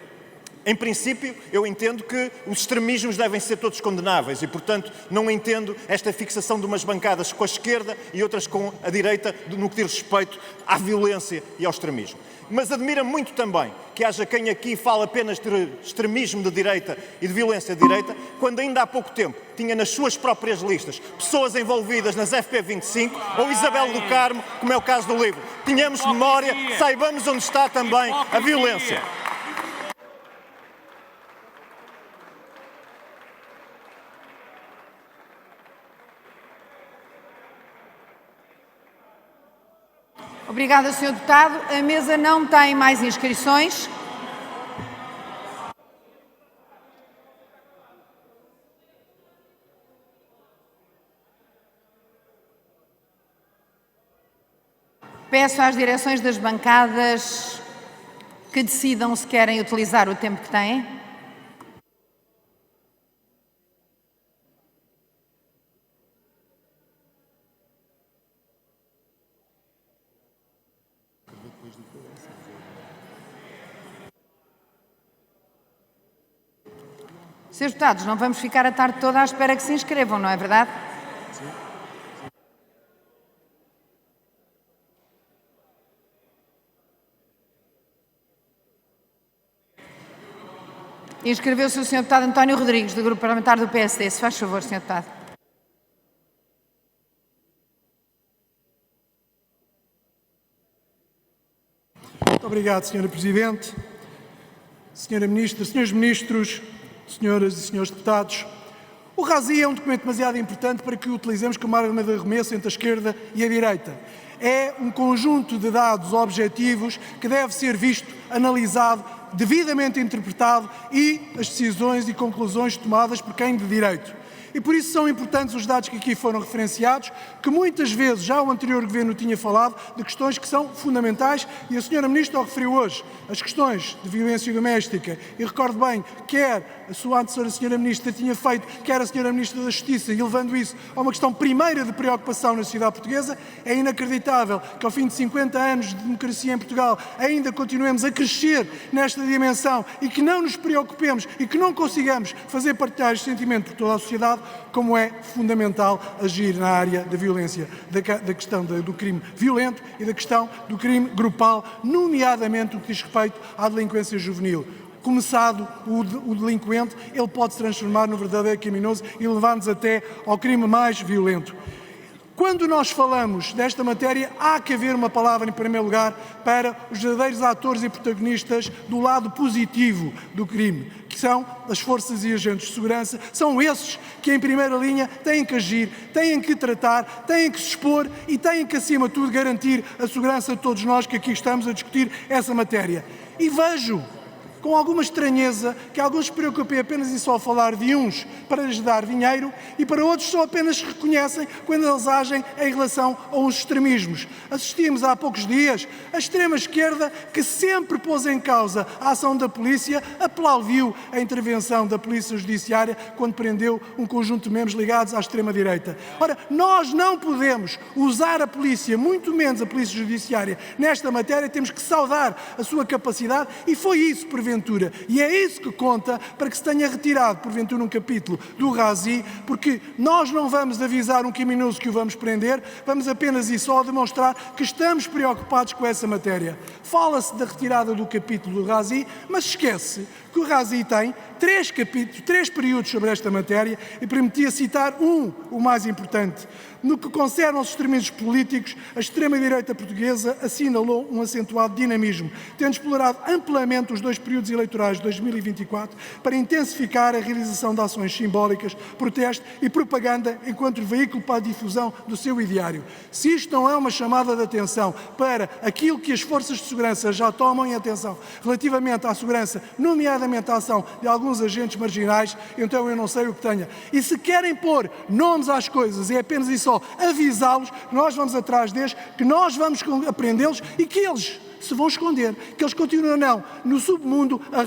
Em princípio, eu entendo que os extremismos devem ser todos condenáveis e, portanto, não entendo esta fixação de umas bancadas com a esquerda e outras com a direita no que diz respeito à violência e ao extremismo. Mas admira muito também que haja quem aqui fala apenas de extremismo de direita e de violência de direita, quando ainda há pouco tempo tinha nas suas próprias listas pessoas envolvidas nas FP25 ou Isabel do Carmo, como é o caso do livro. Tenhamos memória, saibamos onde está também a violência. Obrigada, Sr. Deputado. A mesa não tem mais inscrições. Peço às direções das bancadas que decidam se querem utilizar o tempo que têm. Senhores deputados, não vamos ficar a tarde toda à espera que se inscrevam, não é verdade? Inscreveu-se o Sr. Deputado António Rodrigues, do Grupo Parlamentar do PSD. Se faz favor, Sr. Deputado. Muito obrigado, Sra. Presidente. Sra. Ministra, Srs. Ministros, Senhoras e Senhores Deputados, o RASI é um documento demasiado importante para que o utilizemos como arma de arremesso entre a esquerda e a direita. É um conjunto de dados objetivos que deve ser visto, analisado, devidamente interpretado e as decisões e conclusões tomadas por quem de direito. E por isso são importantes os dados que aqui foram referenciados, que muitas vezes já o anterior Governo tinha falado de questões que são fundamentais e a Sra. Ministra o referiu hoje, as questões de violência doméstica. E recordo bem, quer a sua antecessora, a Sra. Ministra, tinha feito, quer a Sra. Ministra da Justiça, e levando isso a uma questão primeira de preocupação na sociedade portuguesa, é inacreditável que ao fim de 50 anos de democracia em Portugal ainda continuemos a crescer nesta dimensão e que não nos preocupemos e que não consigamos fazer partilhar este sentimento por toda a sociedade, como é fundamental agir na área da violência, da questão do crime violento e da questão do crime grupal, nomeadamente o que diz respeito à delinquência juvenil. Começado o delinquente, ele pode se transformar no verdadeiro criminoso e levar-nos até ao crime mais violento. Quando nós falamos desta matéria, há que haver uma palavra, em primeiro lugar, para os verdadeiros atores e protagonistas do lado positivo do crime, que são as forças e agentes de segurança. São esses que, em primeira linha, têm que agir, têm que tratar, têm que se expor e têm que, acima de tudo, garantir a segurança de todos nós que aqui estamos a discutir essa matéria. E vejo com alguma estranheza que alguns se preocupem apenas e só a falar de uns para lhes dar dinheiro e para outros só apenas se reconhecem quando eles agem em relação a uns extremismos. Assistimos há poucos dias a extrema-esquerda, que sempre pôs em causa a ação da polícia, aplaudiu a intervenção da polícia judiciária quando prendeu um conjunto de membros ligados à extrema-direita. Ora, nós não podemos usar a polícia, muito menos a polícia judiciária, nesta matéria. Temos que saudar a sua capacidade e foi isso, por vezes, porventura. E é isso que conta para que se tenha retirado, porventura, um capítulo do Razi, porque nós não vamos avisar um criminoso que o vamos prender, vamos apenas e só demonstrar que estamos preocupados com essa matéria. Fala-se da retirada do capítulo do Razi, mas esquece que o Razi tem 3 capítulos, 3 períodos sobre esta matéria e permitia citar o mais importante. No que concerne aos extremismos políticos, a extrema-direita portuguesa assinalou um acentuado dinamismo, tendo explorado amplamente os 2 períodos eleitorais de 2024 para intensificar a realização de ações simbólicas, protesto e propaganda enquanto veículo para a difusão do seu ideário. Se isto não é uma chamada de atenção para aquilo que as forças de segurança já tomam em atenção relativamente à segurança, nomeadamente à ação de alguns agentes marginais, então eu não sei o que tenha. E se querem pôr nomes às coisas, é apenas e só avisá-los que nós vamos atrás deles, que nós vamos aprendê-los e que eles se vão esconder, que eles continuarão no submundo a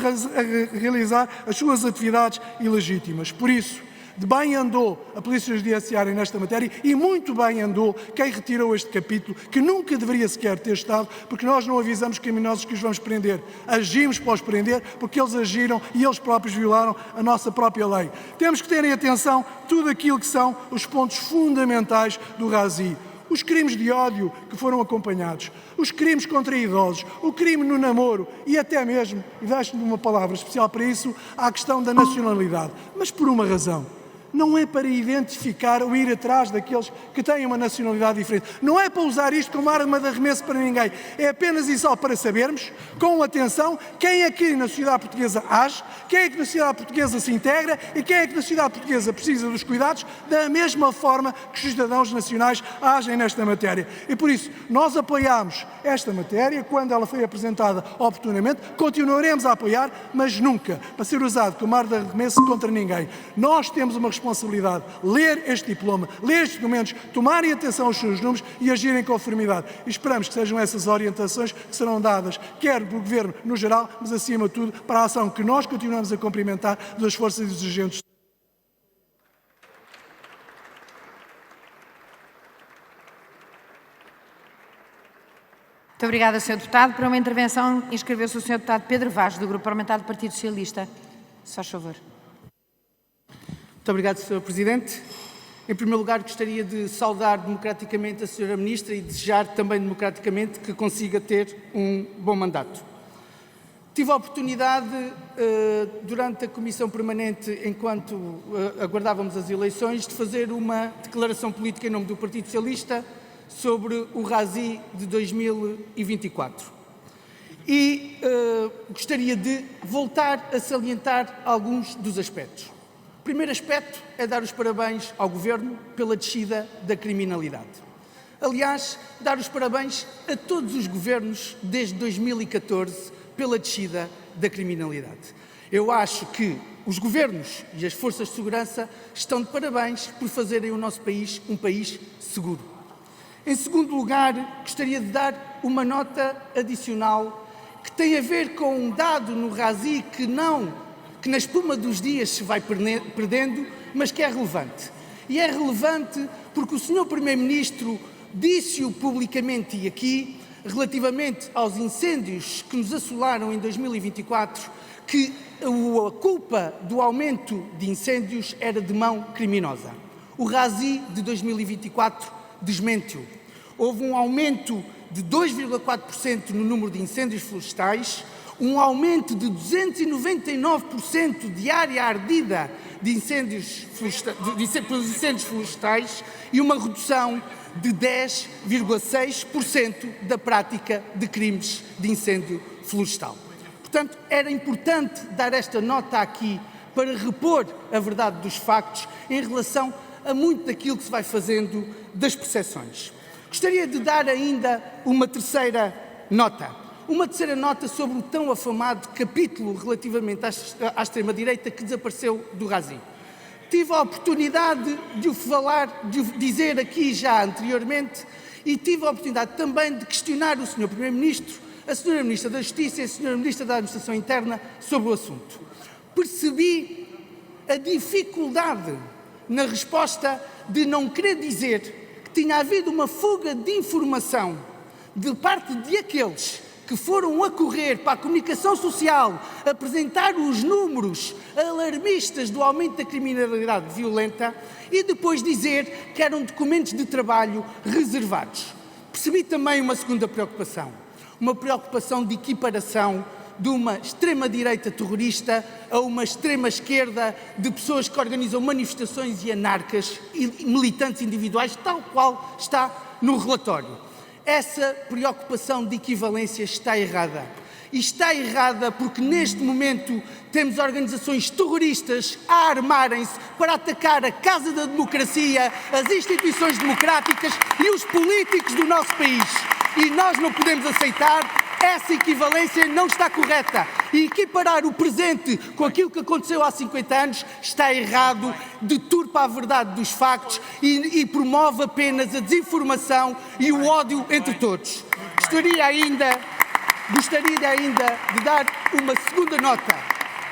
realizar as suas atividades ilegítimas. Por isso, de bem andou a Polícia Judiciária nesta matéria e muito bem andou quem retirou este capítulo, que nunca deveria sequer ter estado, porque nós não avisamos criminosos que os vamos prender. Agimos para os prender porque eles agiram e eles próprios violaram a nossa própria lei. Temos que ter em atenção tudo aquilo que são os pontos fundamentais do Razi. Os crimes de ódio que foram acompanhados, os crimes contra idosos, o crime no namoro e até mesmo, e deixo-me uma palavra especial para isso, a questão da nacionalidade. Mas por uma razão. Não é para identificar ou ir atrás daqueles que têm uma nacionalidade diferente. Não é para usar isto como arma de arremesso para ninguém. É apenas e só para sabermos, com atenção, quem é que na sociedade portuguesa age, quem é que na sociedade portuguesa se integra e quem é que na sociedade portuguesa precisa dos cuidados da mesma forma que os cidadãos nacionais agem nesta matéria. E por isso, nós apoiámos esta matéria quando ela foi apresentada oportunamente, continuaremos a apoiar, mas nunca para ser usado como arma de arremesso contra ninguém. Nós temos uma responsabilidade, ler este diploma, ler estes documentos, tomarem atenção aos seus números e agirem em conformidade. E esperamos que sejam essas orientações que serão dadas, quer do Governo no geral, mas acima de tudo para a ação que nós continuamos a cumprimentar das forças e dos agentes. Muito obrigada, Sr. Deputado. Para uma intervenção, inscreveu-se o Sr. Deputado Pedro Vaz, do Grupo Parlamentar do Partido Socialista. Se faz favor. Muito obrigado, Sr. Presidente. Em primeiro lugar, gostaria de saudar democraticamente a Sra. Ministra e desejar também democraticamente que consiga ter um bom mandato. Tive a oportunidade, durante a Comissão Permanente, enquanto aguardávamos as eleições, de fazer uma declaração política em nome do Partido Socialista sobre o Razi de 2024. E gostaria de voltar a salientar alguns dos aspectos. O primeiro aspecto é dar os parabéns ao Governo pela descida da criminalidade. Aliás, dar os parabéns a todos os governos desde 2014 pela descida da criminalidade. Eu acho que os governos e as forças de segurança estão de parabéns por fazerem o nosso país um país seguro. Em segundo lugar, gostaria de dar uma nota adicional que tem a ver com um dado no Razi que na espuma dos dias se vai perdendo, mas que é relevante. E é relevante porque o Sr. Primeiro-Ministro disse-o publicamente e aqui, relativamente aos incêndios que nos assolaram em 2024, que a culpa do aumento de incêndios era de mão criminosa. O Razi de 2024 desmentiu. Houve um aumento de 2,4% no número de incêndios florestais, um aumento de 299% de área ardida de incêndios florestais e uma redução de 10,6% da prática de crimes de incêndio florestal. Portanto, era importante dar esta nota aqui para repor a verdade dos factos em relação a muito daquilo que se vai fazendo das percepções. Gostaria de dar ainda uma terceira nota. Uma terceira nota sobre o tão afamado capítulo relativamente à extrema-direita que desapareceu do Razi. Tive a oportunidade de o dizer aqui já anteriormente e tive a oportunidade também de questionar o Sr. Primeiro-Ministro, a Sra. Ministra da Justiça e a Sra. Ministra da Administração Interna sobre o assunto. Percebi a dificuldade na resposta de não querer dizer que tinha havido uma fuga de informação de parte de aqueles que foram a correr para a comunicação social apresentar os números alarmistas do aumento da criminalidade violenta e depois dizer que eram documentos de trabalho reservados. Percebi também uma segunda preocupação, uma preocupação de equiparação de uma extrema-direita terrorista a uma extrema-esquerda de pessoas que organizam manifestações e anarcas e militantes individuais, tal qual está no relatório. Essa preocupação de equivalência está errada. E está errada porque neste momento temos organizações terroristas a armarem-se para atacar a Casa da Democracia, as instituições democráticas e os políticos do nosso país. E nós não podemos aceitar. Essa equivalência não está correta. E equiparar o presente com aquilo que aconteceu há 50 anos está errado, deturpa a verdade dos factos e promove apenas a desinformação e o ódio entre todos. Gostaria ainda de dar uma segunda nota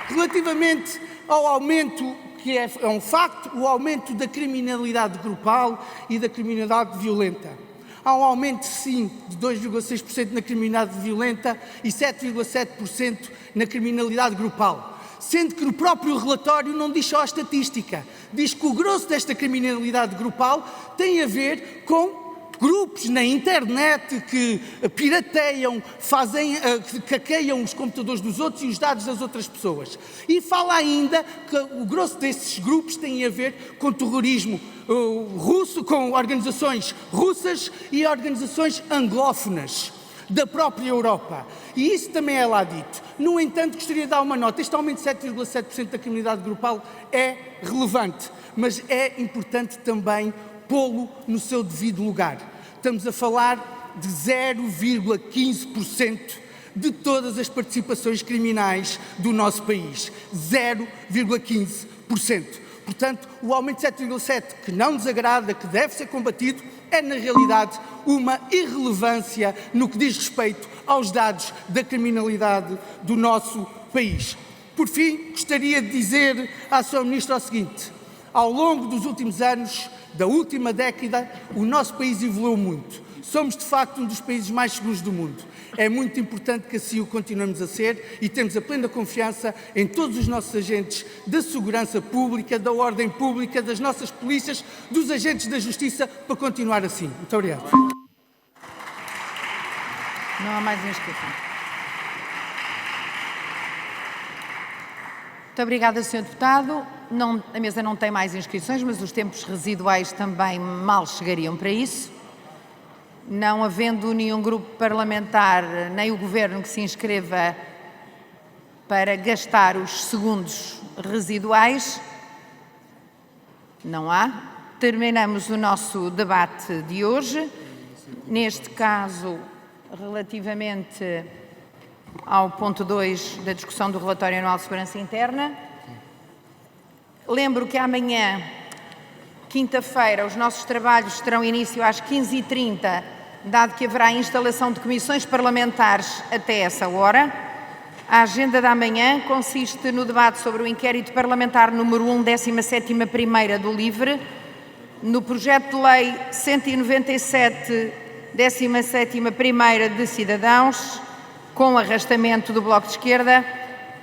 relativamente ao aumento, que é um facto, o aumento da criminalidade grupal e da criminalidade violenta. Há um aumento, sim, de 2,6% na criminalidade violenta e 7,7% na criminalidade grupal. Sendo que o próprio relatório não diz só a estatística, diz que o grosso desta criminalidade grupal tem a ver com grupos na internet que pirateiam, que hackeiam os computadores dos outros e os dados das outras pessoas. E fala ainda que o grosso desses grupos tem a ver com terrorismo russo, com organizações russas e organizações anglófonas da própria Europa. E isso também é lá dito. No entanto, gostaria de dar uma nota. Este aumento de 7,7% da criminalidade grupal é relevante, mas é importante também pô-lo no seu devido lugar. Estamos a falar de 0,15% de todas as participações criminais do nosso país. 0,15%. Portanto, o aumento de 7,7%, que não nos agrada, que deve ser combatido, é na realidade uma irrelevância no que diz respeito aos dados da criminalidade do nosso país. Por fim, gostaria de dizer à Sra. Ministra o seguinte: ao longo dos últimos anos, da última década, o nosso país evoluiu muito. Somos, de facto, um dos países mais seguros do mundo. É muito importante que assim o continuemos a ser e temos a plena confiança em todos os nossos agentes da segurança pública, da ordem pública, das nossas polícias, dos agentes da justiça, para continuar assim. Muito obrigado. Não há mais inscrição. Muito obrigada, Sr. Deputado. A mesa não tem mais inscrições, mas os tempos residuais também mal chegariam para isso. Não havendo nenhum grupo parlamentar, nem o Governo que se inscreva para gastar os segundos residuais, não há. Terminamos o nosso debate de hoje. Neste caso, relativamente ao ponto 2 da discussão do Relatório Anual de Segurança Interna. Lembro que amanhã, quinta-feira, os nossos trabalhos terão início às 15h30, dado que haverá instalação de comissões parlamentares até essa hora. A agenda da manhã consiste no debate sobre o inquérito parlamentar número 1, 17ª primeira do LIVRE, no projeto de lei 197, 17ª primeira de Cidadãos, com arrastamento do Bloco de Esquerda,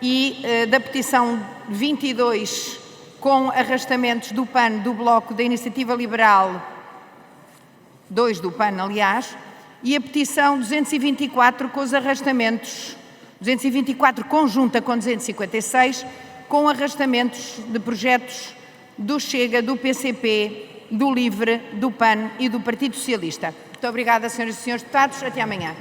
e da petição 22, com arrastamentos do PAN, do Bloco da Iniciativa Liberal, 2 do PAN, aliás, e a petição 224 com os arrastamentos, 224 conjunta com 256, com arrastamentos de projetos do Chega, do PCP, do LIVRE, do PAN e do Partido Socialista. Muito obrigada, senhoras e senhores deputados. Até amanhã.